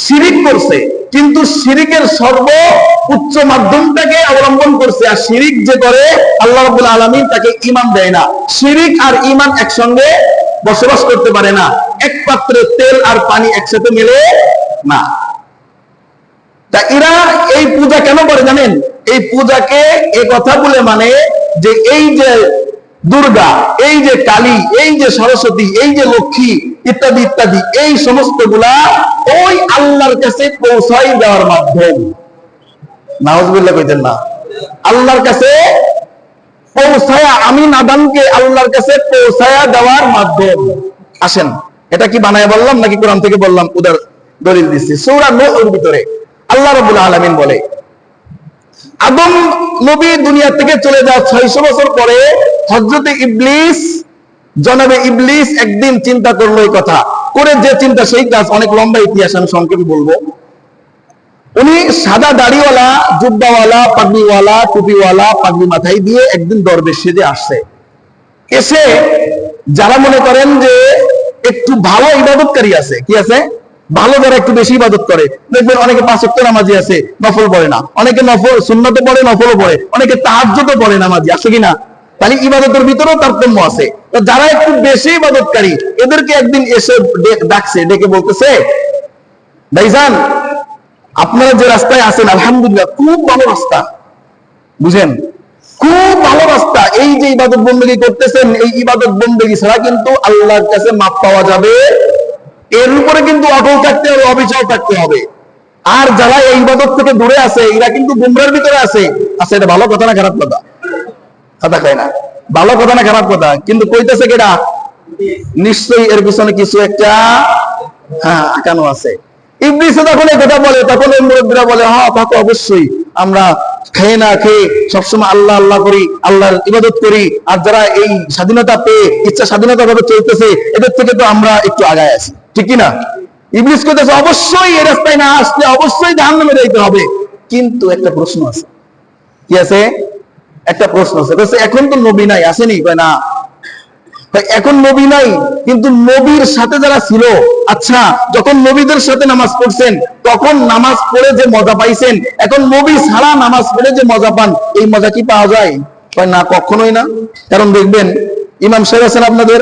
শিরিক করছে, কিন্তু শিরিকের সর্ব উচ্চ মাধ্যমটাকে অবলম্বন করছে। আর শিরিক যে করে আল্লাহ রাব্বুল আলামিন তাকে ঈমান দেয় না। শিরিক আর ঈমান একসঙ্গে বসবাস করতে পারে না। এক পাত্রে তেল আর পানি একসাথে মেলে না। তা এরা এই পূজা কেন করে জানেন? এই পূজাকে এই কথা বলে মানে যে এই যে দুর্গা, এই যে কালী, এই যে সরস্বতী, এই যে লক্ষ্মী ইত্যাদি ইত্যাদি, এই সমস্ত গুলা ওই আল্লাহর কাছে পৌঁছাই দেওয়ার মাধ্যম। নাউজুবিল্লাহ কইতেন না? আল্লাহর কাছে পৌঁছায়া, আমি নাদানকে আল্লাহর কাছে পৌঁছায়া দেওয়ার মাধ্যম। আসেন, এটা কি বানায় বললাম নাকি কোরআন থেকে বললাম? উদার দলিল দিচ্ছি। সূরা নূহর ভিতরে আল্লাহ রাব্বুল আলামিন বলে, আদম নবী দুনিয়া থেকে চলে যাওয়ার 600 বছর পরে হযরতে ইবলিস, জনাবে ইবলিস একদিন চিন্তা করলো এই কথা করে, যে চিন্তা সেই কাজ। অনেক লম্বা ইতিহাস, আমি সংক্ষেপে বলবো। উনি সাদা দাড়িওয়ালা, জুব্বাওয়ালা, পাগড়িওয়ালা, টুপিওয়ালা, পাগড়ি মাথায় দিয়ে একদিন দরবেশ সেজে আসছে। এসে যারা মনে করেন যে একটু ভালো ইবাদতকারী আছে, কি আছে? ভালো, যারা একটু বেশি ইবাদত করে, দেখবেন অনেকে 5 ওয়াক্ত নামাজি আছে, নফল পড়ে না। অনেকে নফল সুন্নতও পড়ে, নফলও পড়ে, অনেকে তাহাজ্জুদও পড়ে, নামাজি আছে কিনা? তাহলে ইবাদতের ভিতরেও তারতম্য আছে। তো যারা একটু বেশি ইবাদতকারী, এদেরকে একদিন এসে ডাকছে, ডেকে বলতেছে, ভাইজান আপনারা যে রাস্তায় আছেন আলহামদুলিল্লাহ খুব ভালো রাস্তা, বুঝেন, খুব ভালো রাস্তা। এই যে ইবাদত বন্দেগী করতেছেন, এই ইবাদত বন্দেগী ছাড়া কিন্তু আল্লাহর কাছে মাপ পাওয়া যাবে, এর উপরে কিন্তু অটল থাকতে হবে, অবিচল থাকতে হবে। আর যারা এই ইবাদত থেকে দূরে আছে, এরা কিন্তু গুমরার ভিতরে আছে। আচ্ছা, এটা ভালো কথা না খারাপ কথা? কথা কয় না। ভালো কথা না খারাপ কথা? কিন্তু কইতেছে কেডা? নিশ্চয়ই এর পিছনে কিছু একটা আঁকানো আছে। ইবলিস যখন এই কথা বলে, তখন এই মুরব্বীরা বলে, হ্যাঁ তা তো অবশ্যই, আমরা খেয়ে না খেয়ে সবসময় আল্লাহ আল্লাহ করি, আল্লাহর ইবাদত করি। আর যারা এই স্বাধীনতা পেয়ে ইচ্ছা স্বাধীনতা ভাবে চলতেছে, এদের থেকে তো আমরা একটু আগায় আছি, ঠিক কিনা? ইবলিস কইতেছে অবশ্যই এই রাস্তায় না আসলে অবশ্যই জাহান্নামে যাইতে হবে। কিন্তু একটা প্রশ্ন আছে, কি আছে? একটা প্রশ্ন আছে, এখন তো নবী নাই, আসেনি? কয় না, এখন নবী নাই, কিন্তু নবীর সাথে যারা ছিল, আচ্ছা যখন নবীদের সাথে নামাজ পড়ছেন তখন নামাজ পড়ে যে মজা পাইছেন, এখন নবী ছাড়া নামাজ পড়ে যে মজা পান, এই মজা কি পাওয়া যায়? কয় না, কখনোই না। কারণ দেখবেন, ইমাম সাহেব আছেন আপনাদের,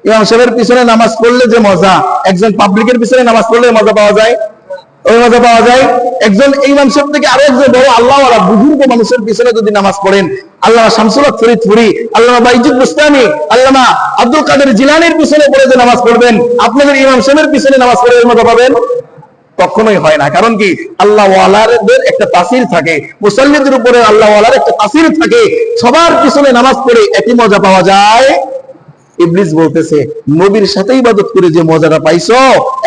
ইমাম সাহেবের পিছনে নামাজ পড়লে যে মজা, একজন পাবলিকের পিছনে নামাজ পড়লে মজা পাওয়া যায়? ওই মজা পাওয়া যায়? একজন ইমাম সাহেব থেকে আরো একজন বড় আল্লাহওয়ালা বুজুর্গ মানুষের পিছনে যদি নামাজ পড়েন, আল্লামা শামসুল হক ফরিদপুরি, আল্লামা বাইজিদ বুস্তামি, আল্লামা আব্দুল কাদের জিলানীর পিছনে পড়ে যে নামাজ পড়বেন, আপনাদের ইমাম সাহেবের পিছনে নামাজ পড়ে এর মজা পাবেন? কখনোই হয় না। কারণ কি? আল্লাহওয়ালাদের একটা তাসির থাকে, মুসল্লিদের উপরে আল্লাহওয়ালার একটা তাসির থাকে। সবার পিছনে নামাজ পড়ে একই মজা পাওয়া যায়? ইবলিস বলতেছে, নবীর সাথে ইবাদত করে যে মজাটা পাইছো,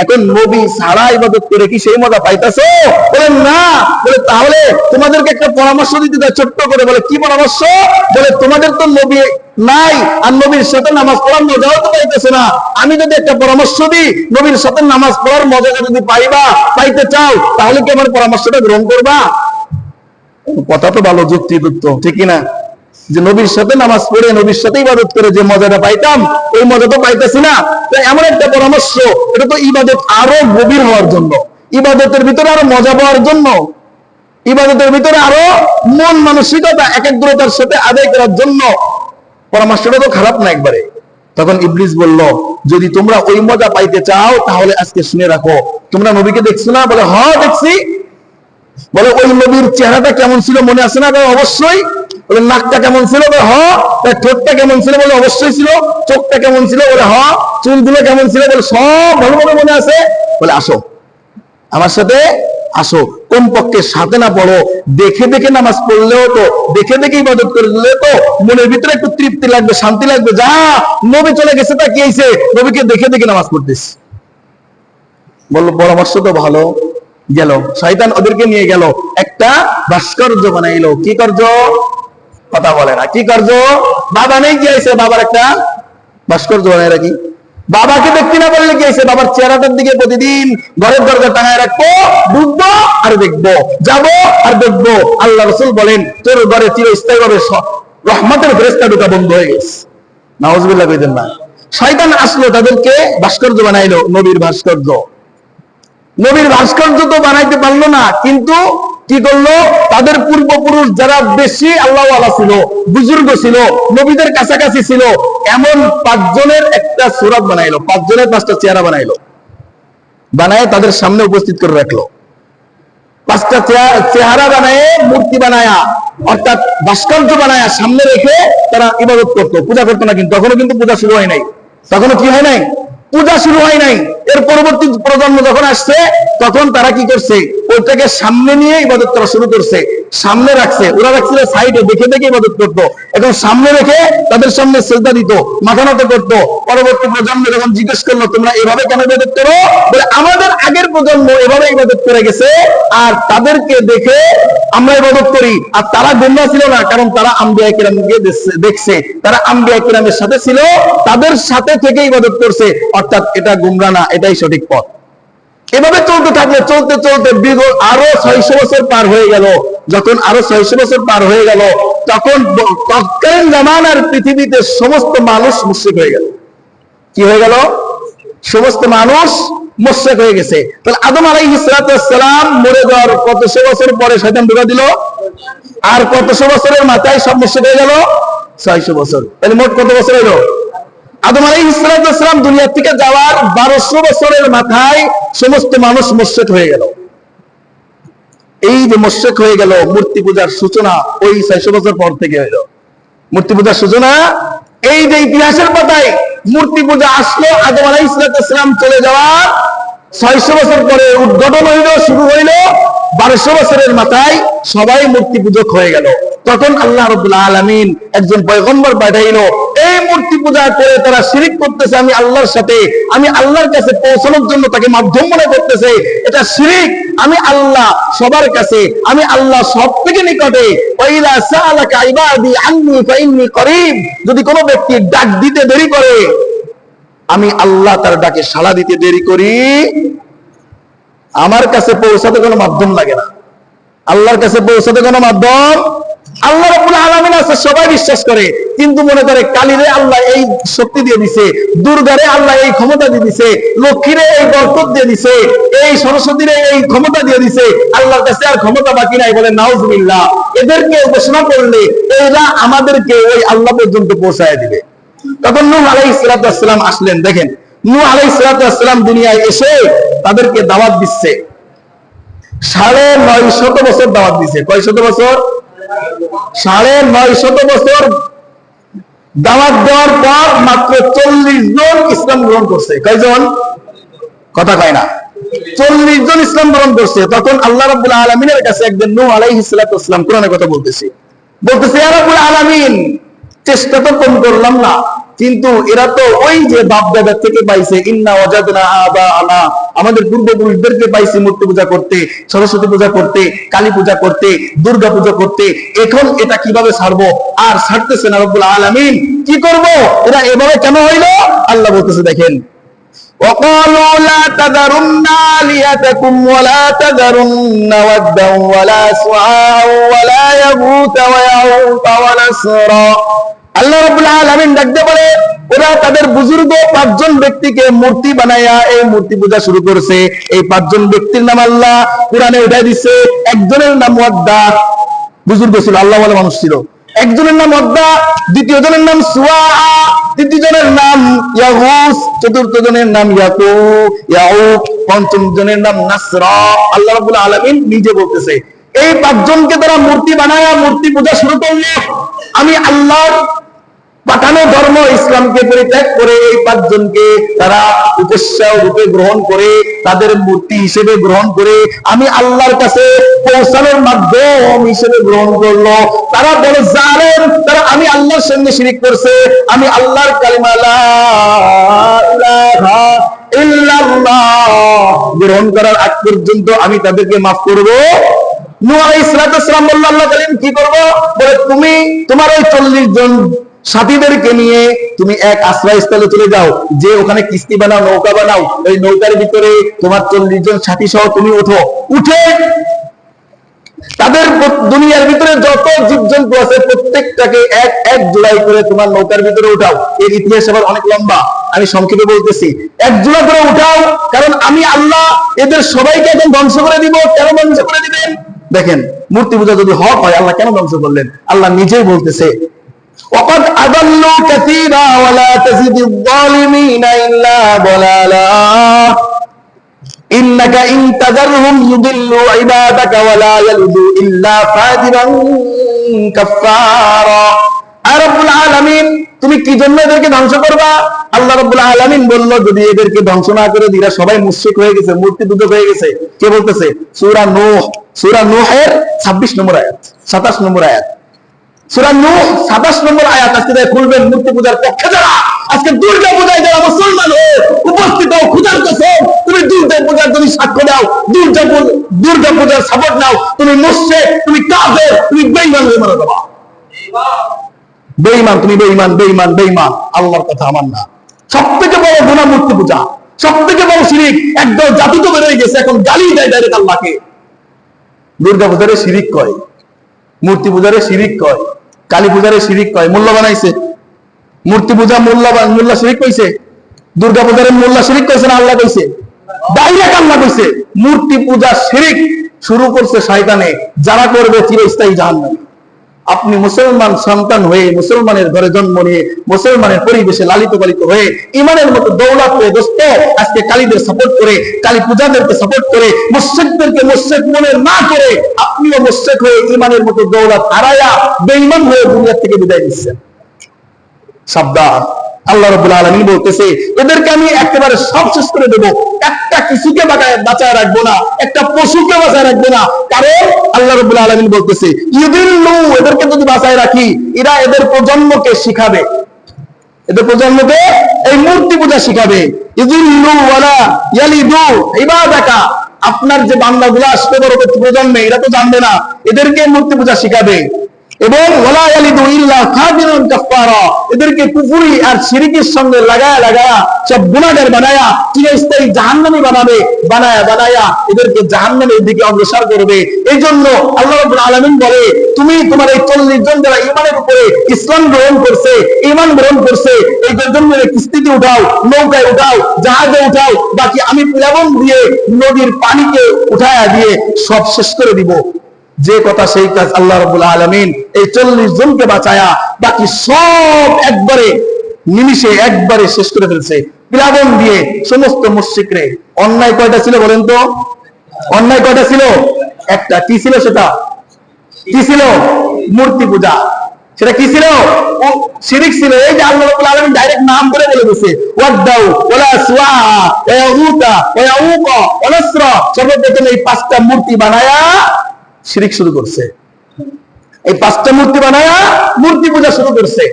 এখন নবী ছাড়া ইবাদত করে কি সেই মজা পাইতেছো? বলেন না। বলে তাহলে তোমাদেরকে একটা পরামর্শ দিতে দেয় ছোট্ট করে। বলে কি পরামর্শ? বলে তোমাদের তো নবী নাই, আর নবীর সাথে নামাজ পড়ার মজাও তো পাইতেছে না। আমি যদি একটা পরামর্শ দিই, নবীর সাথে নামাজ পড়ার মজাটা যদি পাইতে চাও, তাহলে কি আমার পরামর্শটা গ্রহণ করবা? কথা তো ভালো, যুক্তিযুক্ত, ঠিক না? যে নবীর সাথে নামাজ পড়ে নবীর সাথে ইবাদত করে যে মজাটা পাইতাম, ওই মজা তো পাইতেছি না। এমন একটা পরামর্শ, এটা তো ইবাদত আরো গভীর হওয়ার জন্য, ইবাদতের ভিতরে আরো মজা পাওয়ার জন্য, ইবাদতের ভিতরে আরো মন মানসিকতা একাগ্রতার সাথে আদায় করার জন্য পরামর্শটা তো খারাপ না একবারে। তখন ইবলিস বলল, যদি তোমরা ওই মজা পাইতে চাও তাহলে আজকে শুনে রাখো, তোমরা নবীকে দেখছো না? বলে হ্যাঁ দেখছি। বলে ওই নবীর চেহারাটা কেমন ছিল মনে আছে না? অবশ্যই। বলে নাকটা কেমন ছিল? বলে হ। ঠোঁটটা কেমন ছিল? বলে অবশ্যই ছিল। চোখটা কেমন ছিল? বলে হ। চুলগুলো কেমন ছিল? বলে সব ভালো ভালো মনে আছে। বলে আসো আমার সাথে, আসো। কমপক্ষে সাথে না পড়ো, দেখে দেখে নামাজ পড়লেও তো, দেখে দেখে ইবাদত করলে তো মনের ভিতরে একটু তৃপ্তি লাগবে, শান্তি লাগবে। যা নবী চলে গেছে তা কি হয়েছে, নবীকে দেখে দেখে নামাজ পড়তেছি। বললো পরামর্শ তো ভালো। গেল, শয়তান ওদেরকে নিয়ে গেল, একটা ভাস্কর্য বানাইলো। কি কার্য? কথা বলে না। কি কার্য? বাবা নেই, কি হয়েছে? বাবার একটা ভাস্কর্য বানাই রাখি। বাবাকে দেখতে না বললে কি হয়েছে? বাবার চেহারাটার দিকে প্রতিদিন ঘরের দরজা টাঙায় রাখবো, ঢুকবো আর দেখবো, যাবো আর দেখবো। আল্লাহ রাসূল বলেন, তোর ঘরে চিরস্থায়ী ভাবে রহমতের ফেরেশতা ঢোকা বন্ধ হয়ে গেছে। নাউজুবিল্লাহ কইতেন না। শয়তান আসলো, তাদেরকে ভাস্কর্য বানাইলো, নবীর ভাস্কর্য। নবীর ভাস্কর্য তো বানাইতে পারলো না, কিন্তু কি করলো? তাদের পূর্বপুরুষ যারা বেশি আল্লাহওয়ালা ছিল, বুজুর্গ ছিল, নবীদের কাছাকাছি ছিল, এমন 5 জনের একটা সূরাত বানাইলো, 5 জনের 5টা চেহারা বানাইলো, বানায় তাদের সামনে উপস্থিত করে রাখলো। 5টা চেহারা বানায়, মূর্তি বানায়া, অর্থাৎ ভাস্কর্য বানায়া সামনে রেখে তারা ইবাদত করতো, পূজা করতো না। কিন্তু তখনও কিন্তু পূজা শুরু হয় নাই, তখনও কি হয় নাই? পূজা শুরু হয় নাই। এর পরবর্তী প্রজন্ম যখন আসছে, তখন তারা কি করছে? ওইটাকে সামনে নিয়ে ইবাদত করা শুরু করছে, সামনে রাখছে। ওরা রাখছিল সাইডে, দেখে দেখে ইবাদত করতো। এখন সামনে রেখে তাদের সামনে সিজদা দিত, মাথা নত করতো। পরবর্তী প্রজন্ম যখন জিজ্ঞেস করলো, তোমরা এভাবে কেন ইবাদত করো? বলে আমাদের আগের প্রজন্ম এভাবে ইবাদত করে গেছে, আর তাদেরকে দেখে আমরা ইবাদত করি। আর তারা গুমরা ছিল না, কারণ তারা আম্বিয়া কিরামকে দেখছে, তারা আম্বিয়া কিরামের সাথে ছিল, তাদের সাথে থেকে ইবাদত করছে। অর্থাৎ এটা গুমরা না, এটাই সঠিক পথ। এভাবে চলতে থাকলে, চলতে চলতে বিগত আরো 600 বছর পার হয়ে গেল। যখন আরো 600 বছর পার হয়ে গেল, তখন তৎকালীন জামানার পৃথিবীতে সমস্ত মানুষ মুশরিক হয়ে গেল। কি হয়ে গেল? সমস্ত মানুষ মুশরিক হয়ে গেছে। তাহলে আদম আলাইহিস সালাম মরে যাওয়ার কতশো বছর পরে শয়তান ঢুকা দিল, আর কতশো বছরের মাথায় সব মুশরিক হয়ে গেল? 600 বছর। তাহলে মোট কত বছর হলো? আদম আলাইহিস সালাম দুনিয়া থেকে যাওয়ার 1200 বছরের মাথায় সমস্ত মানুষ মুশরিক হয়ে গেল। এই যে মুশরিক হয়ে গেল, মূর্তি পূজার সূচনা ওই 600 বছর পর থেকে হইল। মূর্তি পূজার সূচনা এই যে ইতিহাসের পাতায় মূর্তি পূজা আসলো, আদম আলাইহিস সালাম চলে যাওয়ার 600 বছর পরে উদ্ঘাটন হইল, শুরু হইল। 1200 বছরের মাথায় সবাই মূর্তি পূজক হয়ে গেল। তখন আল্লাহ রাব্বুল আলামিন একজন পয়গম্বর পাঠাইলো। এই মূর্তি পূজা করে তারা শিরিক করতেছে আমি আল্লাহর সাথে, আমি আল্লাহর কাছে পৌঁছানোর জন্য তাকে মাধ্যম মনে করতেছে, এটা শিরিক। আমি আল্লাহ সবার কাছে, আমি আল্লাহ সব থেকে নিকটে। ওয়াইলা সাআলাকা ইবাদি আন্নী ফাইন্নী করিব। যদি কোনো ব্যক্তি ডাক দিতে দেরি করে, আমি আল্লাহ তার ডাকে সাড়া দিতে দেরি করি। আমার কাছে পৌঁছাতে কোনো মাধ্যম লাগে না, আল্লাহর কাছে পৌঁছাতে কোনো মাধ্যম আল্লাহ রাব্বুল আলামিন আছে সবাই বিশ্বাস করে, কিন্তু মনে করে কালীরে আল্লাহ এই শক্তি দিয়ে দিছে, দুর্গারে আল্লাহ এই ক্ষমতা দিয়ে দিছে, লক্ষ্মীরে এই বরকত দিয়ে দিছে, এই সরস্বতীরে এই ক্ষমতা দিয়ে দিছে, আল্লাহর কাছে আর ক্ষমতা বাকি নাই। বলে নাউজুবিল্লাহ। এদেরকে উপাসনা করলে এরা আমাদেরকে ওই আল্লাহ পর্যন্ত পৌঁছায় দিবে। তখন নূহ আলাইহিস সালাম আসলেন। দেখেন, নূহ আলাইহিস সালাম দুনিয়ায় এসে তাদেরকে দাওয়াত দিচ্ছে। 950 বছর দাওয়াত দিছে। কয় শত বছর? 950 বছর দাওয়াত দেওয়ার পর মাত্র 40 জন ইসলাম গ্রহণ করছে। কয়জন? কথা কয় না। 40 জন ইসলাম গ্রহণ করছে। তখন আল্লাহ রাব্বুল আলামিনের কাছে একদিন নূহ আলাইহিস সালাম কোরআনের কথা বলতেছে, ইয়া রাব্বুল আলামিন, চেষ্টা তো কম করলাম না, কিন্তু এরা তো ওই যে বাপ দাদা থেকে পাইছে, ইন্না ওয়াজাদনা আবাআনা, আমাদের পূর্বপুরুষদেরকে পাইছে মূর্তি পূজা করতে, সরস্বতী পূজা করতে, কালী পূজা করতে, দুর্গা পূজা করতে। এখন এটা কিভাবে ছাড়বো? আর ছাড়তেছে না রব্বুল আলামিন। কি করব? এরা এভাবে কেন হইলো? আল্লাহ বলতেছে, দেখেন, وقالوا لا تذرن آلهتكم ولا تذرن ودا ولا سواعا ولا يغوث ويعوق ونسرا। আল্লাহ রাব্বুল আলামিন ডাকতে বলে, ওরা তাদের বুজুর্গ 5 জন ব্যক্তিকে মূর্তি বানায়া এই মূর্তি পূজা শুরু করেছে। এই 5 জন ব্যক্তির নাম আল্লাহ কোরআনে উঠাই দিছে। একজনের নাম ওয়াদ্দা, বুজুর্গ ছিল, আল্লাহ ওয়ালা মানুষ ছিল। একজনের নাম ওয়াদ্দা, দ্বিতীয় জনের নাম সুওয়া, তৃতীয় জনের নাম ইয়াগুস, চতুর্থ জনের নাম ইয়াউক, পঞ্চম জনের নাম নাসরা। আল্লাহ রাব্বুল আলামিন নিজে বলতেছে, এই 5 জনকে তারা মূর্তি বানায়া মূর্তি পূজা শুরু করলো। আমি আল্লাহর পাঠানো ধর্ম ইসলামকে পরিত্যাগ করে এই 5 জনকে তারা উপাস্য রূপে গ্রহণ করে, তাদের মূর্তি হিসেবে গ্রহণ করে আমি আল্লাহর কাছে পৌঁছানোর মাধ্যম হিসেবে গ্রহণ করলো। তারা বড় জালেম, তারা আমি আল্লাহর সঙ্গে শিরিক করছে। আমি আল্লাহর কালিমা লা ইলাহা ইল্লাল্লাহ গ্রহণ করার আগ পর্যন্ত আমি তাদেরকে মাফ করব। নূহ আলাইহিস সালাম বলল, আল্লাহ বলেন কি করব? বলে, তুমি তোমার ওই 40 জন সাথীদেরকে নিয়ে তুমি এক আশ্রয়স্থলে চলে যাও, যে ওখানে কিস্তি বানাও, নৌকা বানাও, ওই নৌকার ভিতরে তোমার 40 জন সাথী সহ তুমি উঠে তাদের দুনিয়ার ভিতরে যত জীবজন্তু আছে প্রত্যেকটাকে এক জোড়াই করে তোমার নৌকার ভিতরে উঠাও। এর ইতিহাস আবার অনেক লম্বা, আমি সংক্ষেপে বলতেছি। এক জোড়া করে উঠাও, কারণ আমি আল্লাহ এদের সবাইকে এখন ধ্বংস করে দিব। কেন ধ্বংস করে দিবেন? দেখেন, মূর্তি পূজা যদি হক হয় আল্লাহ কেন ধ্বংস করলেন? আল্লাহ নিজেই বলতেছে, وقد أضلوا كثيرا ولا تزد الظالمين إلا ضلالا إنك إن تذرهم يضلوا عبادك ولا يلدوا إلا فاجرا كفارا। রব্বুল আলামিন, তুমি কি জন্য এদেরকে ধ্বংস করবা? আল্লাহ রাব্বুল আলামিন বলল, যদি এদেরকে ধ্বংস না করে দিরা সবাই মুশরিক হয়ে গেছে, মূর্তি পূজক হয়ে গেছে। কে বলতেছে? সূরা নূহের 26 নম্বর আয়াত, 27 নম্বর আয়াত। সূরা নূহ 27 নম্বর আয়াত। আজকে খুলবেন, মূর্তি পূজার পক্ষে যারা, আজকে দুর্গা পূজায় যারা মুসলমান হয়ে উপস্থিত হও, খোদার কসম, তুমি দুর্গা পূজার যদি সাক্ষ্য দাও, দুর্গা পূজার সাপোর্ট নাও, তুমি মুশরিক, তুমি কাফের, তুমি বেঈমান হয়ে মারা যাবা। বেঈমান, তুমি বেঈমান। আল্লাহর কথা আমার না। সবথেকে বড় গুনাহ মূর্তি পূজা, সবথেকে বড় শিরক। একদল জাতি তো বের হয়ে গেছে, এখন গালি দেয় ডাইরেক্ট আল্লাহকে। দুর্গা পূজারে শিরক কয়, মূর্তি পূজারে শিরক কয়, কালী পূজারে শিরিক কয়। মোল্লা বানাইছে মূর্তি পূজা, মোল্লা শিরিক কইছে। দুর্গা পূজারে মোল্লা শিরিক কইছে না আল্লাহ কইছে? ডাইরেক্ট আল্লাহ কইছে। মূর্তি পূজা শিরিক শুরু করছে শয়তানে, যারা করবে চিরস্থায়ী জাহান্নামী। আপনি মুসলমান সন্তান হয়ে, মুসলমানের ঘরে জন্ম নিয়ে, মুসলমানের পরিবেশে লালিত পালিত হয়ে, ইমানের মতো দৌলত হয়ে দোস্ত আজকে কালীদের সাপোর্ট করে, কালী পূজাদেরকে সাপোর্ট করে, মুশরিকদেরকে মুশরিক মনে না করে আপনিও মুশরিক হয়ে ইমানের মতো দৌলত হারায়া বেঈমান হয়ে দুনিয়া থেকে বিদায় নিচ্ছেন। সাবধান। আল্লাহ রাব্বুল আলামিন বলতেছে, এদেরকে আমি একেবারে সব শেষ করে দেব, একটা কিছুকে বাঁচায় রাখবো না, একটা পশুকে বাঁচায় রাখবো না। কারণ আল্লাহ রাব্বুল আলামিন বলতেছে, ইউদিল্লু, এদেরকে যদি বাঁচায় রাখি, এরা এদের প্রজন্মকে শিখাবে, এদের প্রজন্মকে এই মূর্তি পূজা শিখাবে। ইউদিল্লু ওয়ালা ইয়ালিদু ইবাদাকা, আপনার যে বান্দাগুলো আসবে পরবর্তী প্রজন্মে, এরা তো জানবে না, এদেরকে মূর্তি পূজা শিখাবে। এবং ওয়ালা ইয়ালিদু ইল্লা কাফিরুন কাফারা, এদেরকে কুফরি আর শিরকের সঙ্গে লাগায়া সব গুনাহগার বানায়া চিরস্থায়ী জাহান্নামী বানায়া এদেরকে জাহান্নামের দিকে অগ্রসর করবে। এইজন্য আল্লাহ রাব্বুল আলামিন বলে, তুমি তোমার এই 40 জন যারা ঈমানের উপরে ইসলাম গ্রহণ করছে, ঈমান গ্রহণ করছে, এই জন্য কিস্তিতে উঠাও, নৌকায় উঠাও, জাহাজে উঠাও, বাকি আমি প্লাবন দিয়ে নদীর পানিকে উঠায়া দিয়ে সব শেষ করে দিব। যে কথা সেই কাজ। আল্লাহ রাব্বুল আলামিন এই 40 জনকে বাঁচায়া বাকি সব একবারে নিমিষে একবারে শেষ করে ফেলছে প্লাবন দিয়ে সমস্ত মুশরিকরে। অন্যায় কয়টা ছিল বলেন তো? অন্যায় কয়টা ছিল? একটা। কি ছিল সেটা? কি ছিল? মূর্তি পূজা। সেটা কি ছিল? ও শিরক ছিল। এই যে আল্লাহ রাব্বুল আলামিন ডাইরেক্ট নাম করে বলে দিয়েছে, ওয়াদাউ ওয়ালা সুআ ওয়া ইয়াগুতা ওয়া ইয়াউকা ওয়া নাসরা। সর্বপ্রথম এই 5টা মূর্তি বানায়া শিরক শুরু করছে। এই 5টা মূর্তি বানায়া মূর্তি পূজা শুরু করছে।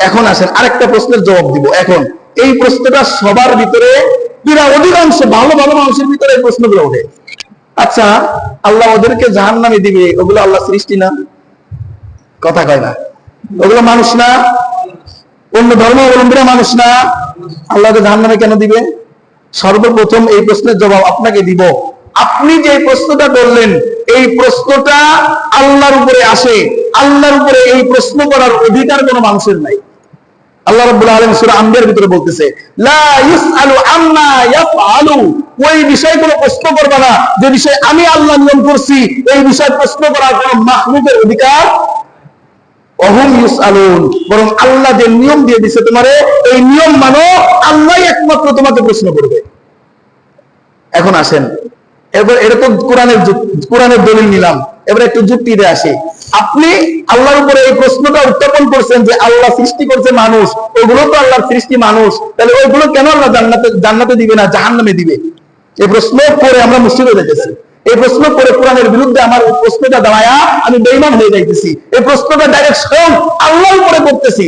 এখন আসেন আরেকটা প্রশ্নের জবাব দিব। এখন এই প্রশ্নটা সবার ভিতরে, পুরা অধিকাংশ ভালো ভালো মানুষের ভিতরে এই প্রশ্নগুলো ওঠে। আচ্ছা, আল্লাহ ওদেরকে জাহান্নামে দিবে, ওগুলো আল্লাহ সৃষ্টি না? কথা কয় না? ওগুলো মানুষ না? অন্য ধর্মাবলম্বীরা মানুষ না? আল্লাহকে জাহান্নামে কেন দিবে? সর্বপ্রথম এই প্রশ্নের জবাব আপনাকে দিব। আপনি যে প্রশ্নটা করলেন, এই প্রশ্নটা আল্লাহর উপরে আসে। আল্লাহর উপরে এই প্রশ্ন করার অধিকার কোনো মানুষের নাই। আল্লাহ রাব্বুল আলামিন সূরা আম্বিয়ার ভিতরে বলতেছে, লা ইউসআলু আম্মা ইয়াফআলু। ওই বিষয় কোনো প্রশ্ন করবে না যে বিষয় আমি আল্লাহ নিয়ম করছি, এই বিষয় প্রশ্ন করার কোনো মাখলুকের অধিকার। অহুম ইউসআলুন, বরং আল্লাহ যে নিয়ম দিয়ে দিয়েছে তোমারে, এই নিয়ম মানো, আল্লাহই একমাত্র তোমাকে প্রশ্ন করবে। এখন আসেন, এবার এটা তো কোরআনের দলিল নিলাম, এবার একটু যুক্তিতে আসি। আপনি আল্লাহর উপরে এই প্রশ্নটা উত্থাপন করছেন যে আল্লাহ সৃষ্টি করছে মানুষ, ওগুলো তো আল্লাহর সৃষ্টি মানুষ, তাহলে ওইগুলো কেন আল্লাহ জান্নাতে দিবে না জাহান্নামে দিবে? এই প্রশ্ন করে আমরা মুশরিক হয়ে যাইতেছি। এই প্রশ্ন করে কোরআনের বিরুদ্ধে আমার প্রশ্নটা দাঁড়ায়া আমি বেঈমান হয়ে যাইতেছি। এই প্রশ্নটা ডাইরেক্ট স্বয়ং আল্লাহর উপরে করতেছি।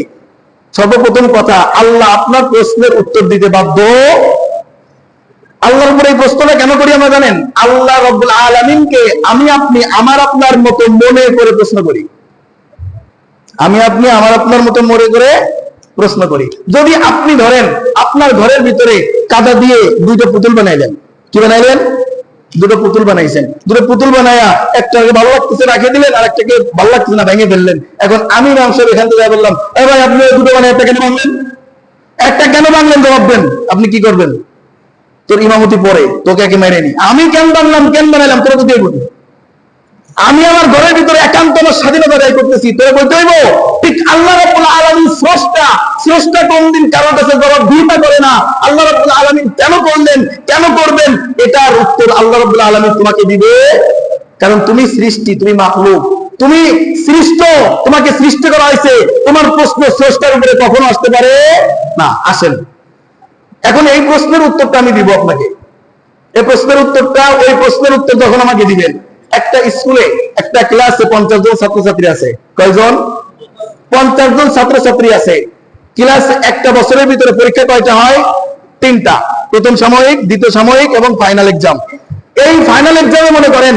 সর্বপ্রথম কথা, আল্লাহ আপনার প্রশ্নের উত্তর দিতে বাধ্য। আল্লাহর উপরে এই প্রশ্নটা কেন করি আমরা জানেন? আল্লাহ রাব্বুল আলামিনকে আমি আপনি আমার আপনার মতো মনে করে প্রশ্ন করি। আমি আপনি আমার আপনার মতো মনে করে প্রশ্ন করি। যদি আপনি ধরেন আপনার ঘরের ভিতরে কাদা দিয়ে 2টা পুতুল বানাইলেন। কি বানাইলেন? 2টা পুতুল বানাইছেন। 2টা পুতুল বানায়া একটাকে ভালো লাগতেছে রাখে দিলেন, আর একটাকে ভালো লাগতেছে না ভেঙে ফেললেন। এখন আমি মানুষের এখান থেকে বললাম, এ ভাই আপনি 2টো বানায় একটা কেন ভাঙলেন? একটা কেন ভাঙলেন জবাব দেন। আপনি কি করবেন? তোর ইমামতি পরে তোকে একে মেরে নি। আমি কেন বানালাম, কেন বানাইলাম, তোর কোথায় বলি? আমি আমার ঘরের ভিতরে একান্ত আমার স্বাধীনতা দায়ী করতেছি, তোরা বলতে হইব? ঠিক আল্লাহ রাব্বুল আলামিন স্রষ্টা কোনদিন কারোর কাছে জবাব দিতে করে না। আল্লাহ রাব্বুল আলামিন কেন করলেন, কেন করবেন, এটার উত্তর আল্লাহ রাব্বুল আলামিন তোমাকে দিবে। কারণ তুমি সৃষ্টি, তুমি মাখলুক, তুমি সৃষ্ট, তোমাকে সৃষ্টি করা হয়েছে। তোমার প্রশ্ন স্রষ্টার উপরে কখনো আসতে পারে না। আসেন, এখন এই প্রশ্নের উত্তরটা আমি দিব আপনাকে। এই প্রশ্নের উত্তরটা, ওই প্রশ্নের উত্তর যখন আমাকে দিবেন, একটা স্কুলে একটা ক্লাসে 50 জন ছাত্রছাত্রী আছে। কয়জন? 50 জন ছাত্রছাত্রী আছে। ক্লাসে একটা বছরের ভিতরে পরীক্ষা কয়টা হয়? 3টা। প্রথম সাময়িক, দ্বিতীয় সাময়িক এবং ফাইনাল এক্সাম। এই ফাইনাল এক্সামে মনে করেন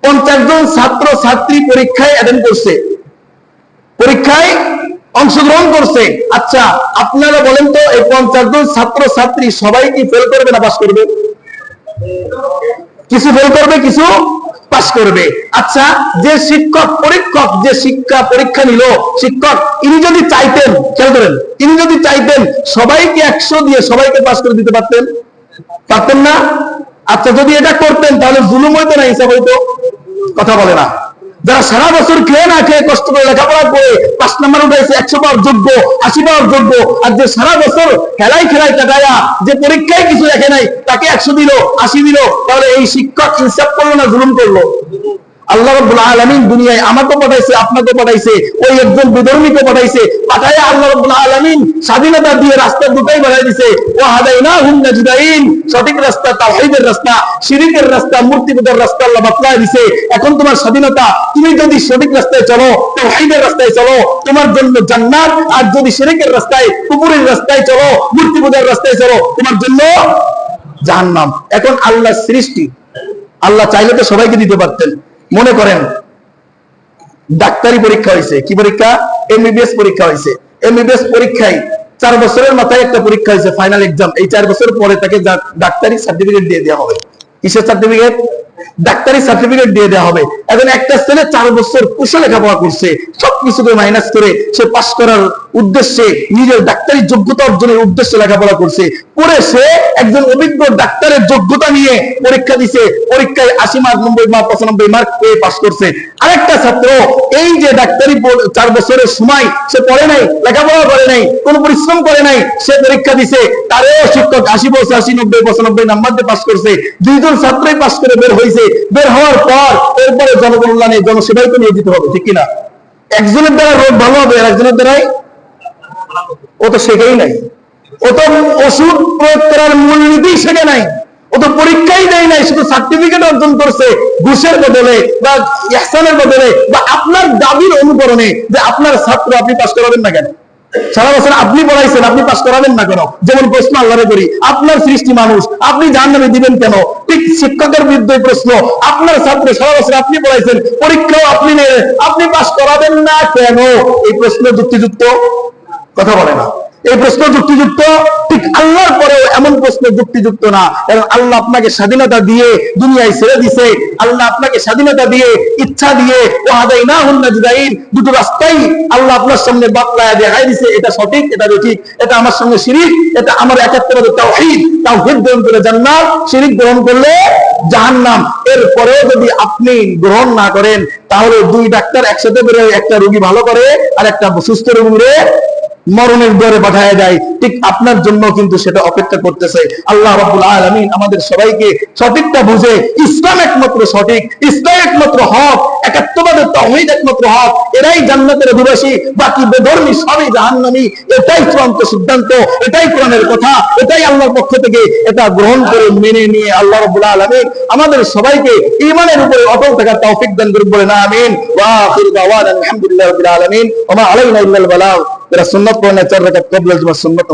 50 জন ছাত্রছাত্রী পরীক্ষায় অ্যাটেন্ড করছে, পরীক্ষায় অংশগ্রহণ করছে। আচ্ছা, আপনারা বলেন তো এই 50 জন ছাত্রছাত্রী সবাই কি ফেল করবে না পাস করবে? কিছু ফেল করবে, কিছু পাস করবে। আচ্ছা, যে শিক্ষক পরীক্ষক, যে শিক্ষা পরীক্ষা নিল শিক্ষক, ইনি যদি চাইতেন, খেয়াল করেন, ইনি যদি চাইতেন সবাইকে 100 দিয়ে সবাইকে পাস করে দিতে পারতেন? পারতেন না? আচ্ছা, যদি এটা করতেন তাহলে জুলুম হইতো না হিসাব হইতো? কথা বলে না। যারা সারা বছর খেয়ে না খেয়ে কষ্ট করে লেখাপড়া করে 5 নাম্বার উঠাইছে, 100 পাওয়ার যোগ্য, 80 পাওয়ার যোগ্য, আর যে সারা বছর খেলাই কাটায়া যে পরীক্ষায় কিছু দেখে নাই তাকে 100 দিল, 80 দিল, তাহলে এই শিক্ষক ইনসাফ করলো না জুলুম করলো? আল্লাহ রাব্বুল আলামিন দুনিয়ায় আমাকে পাঠাইছে, আপনাকে পাঠাইছে, ওই একজন বিধর্মীকে পাঠাইছে। পাঠায়া আল্লাহ রাব্বুল আলামিন স্বাধীনতা দিয়ে রাস্তা দুটাই বানাই দিয়েছে। ওয়া হাদাইনাহুম নাজদাইন, সঠিক রাস্তা তাওহীদের রাস্তা, শিরকের রাস্তা, মূর্তি পূজার রাস্তা আল্লাহ বাতলায় দিয়েছে। এখন তোমার স্বাধীনতা, তুমি যদি সঠিক রাস্তায় চলো, তাওহীদের রাস্তায় চলো, তোমার জন্য জান্নাত। আর যদি শিরকের রাস্তায়, কুফরের রাস্তায় চলো, মূর্তি পূজার রাস্তায় চলো, তোমার জন্য জাহান্নাম। এখন আল্লাহর সৃষ্টি, আল্লাহ চাইলে তো সবাইকে দিতে পারতেন। মনে করেন ডাক্তারি পরীক্ষা হয়েছে, কি পরীক্ষা? এমবিবিএস পরীক্ষা হয়েছে। এমবিবিএস পরীক্ষায় 4 বছরের মাথায় একটা পরীক্ষা হয়েছে, ফাইনাল এক্সাম। এই 4 বছর পরে তাকে ডাক্তারি সার্টিফিকেট দিয়ে দেওয়া হবে। কিসের সার্টিফিকেট? ডাক্তারি সার্টিফিকেট দিয়ে দেওয়া হবে। এখন একটা ছেলে 4 বছর কুশল লেখাপড়া করছে, সবকিছুকে মাইনাস করে সে পাস করার উদ্দেশ্যে, নিজের ডাক্তারি যোগ্যতা অর্জনের উদ্দেশ্যে লেখাপড়া করছে, পরে সে একজন অভিজ্ঞ ডাক্তারের যোগ্যতা নিয়ে পরীক্ষা দিছে, পরীক্ষায় 80 মার্ক, 90 মার্ক, 95 মার্ক পেয়ে পাস করছে। আরেকটা ছাত্র এই যে ডাক্তারি 4 বছরের সময় সে পড়ে নাই, লেখাপড়া করে নাই, কোনো পরিশ্রম করে নাই, সে পরীক্ষা দিছে, তারও শিক্ষক 80, 85, 90, 95 নাম্বার দিয়ে পাস করছে। দুইজন ছাত্রই পাস করে বের হয়েছে। বের হওয়ার পর এরপরে জনকল্যাণে, জনসেবায় তো নিয়োজিত হবে, ঠিক কিনা? একজনের দ্বারা রোগ ভালো হবে, আর একজনের দ্বারাই ও তো শেখেই নাই, ও তো ওষুধ প্রয়োগ করার মূলনীতি শেখে নাই, ও তো পরীক্ষাই দেয় নাই, শুধু সার্টিফিকেট অর্জন করছে ঘুষের বদলে বা ইহসানের বদলে বা আপনার দাবির অনুকরণে যে আপনার ছাত্র আপনি পাস করাবেন না কেন? সারা বছর আপনি পড়াইছেন, আপনি পাস করাবেন না কেন? যেমন প্রশ্ন আল্লাহরে করি, আপনার সৃষ্টি মানুষ, আপনি জাহান্নামে দিবেন কেন? ঠিক শিক্ষকের বিরুদ্ধে প্রশ্ন, আপনার ছাত্র সারা বছর আপনি পড়াইছেন, পরীক্ষাও আপনি নেন, আপনি পাস করাবেন না কেন? এই প্রশ্ন যুক্তিযুক্ত? কথা বলে না। এই প্রশ্ন যুক্তিযুক্ত? ঠিক আল্লাহর পরেও এমন প্রশ্ন যুক্তিযুক্ত না। কারণ আল্লাহ আপনাকে স্বাধীনতা দিয়ে দুনিয়ায় ছেড়ে দিছে, আল্লাহ আপনাকে স্বাধীনতা দিয়ে, ইচ্ছা দিয়ে, দুটো রাস্তাই আল্লাহ আপনার সামনে বাতলায়া দেখাই দিছে, এটা সঠিক, এটা বেঠিক, এটা আমার সঙ্গে শিরিক, এটা আমার একাত্মবাদের তাওহীদ, তাওহীদ গ্রহণ করে জান্নাত, শিরিক গ্রহণ করলে জাহান্নাম। এরপরেও যদি আপনি গ্রহণ না করেন, তাহলে 2 ডাক্তার একসাথে করে একটা রোগী ভালো করে আর একটা সুস্থ রোগীরে মরণের দ্বারে পাঠায় দেয়, ঠিক আপনার জন্য কিন্তু সেটা অপেক্ষা করতেছে। আল্লাহ রাব্বুল আলামিন আমাদের সবাইকে সঠিকটা বুঝে, ইসলাম একমাত্র সঠিক, ইসলাম একমাত্র হক, একাত্মবাদের তাওহীদ একমাত্র হক, এরাই জান্নাতের অধিবাসী, বাকি বেধর্মী সবই জাহান্নামী, এটাই চূড়ান্ত সিদ্ধান্ত, এটাই কোরআনের কথা, এটাই আল্লাহর পক্ষ থেকে, এটা গ্রহণ করে মেনে নিয়ে আল্লাহ রাব্বুল আলামিন আমাদের সবাইকে ঈমানের উপরে অটল থাকার তৌফিক দান করুন, বলেন আমিন। ওয়া আখিরু দাওয়ানা আলহামদুলিল্লাহি রাব্বিল আলামিন ওয়া মা আলাইনা ইল্লাল বালাগ। এরা সুন্নাত পড়ে না, 4 রাকাত ক্বাবলা সুন্নাত।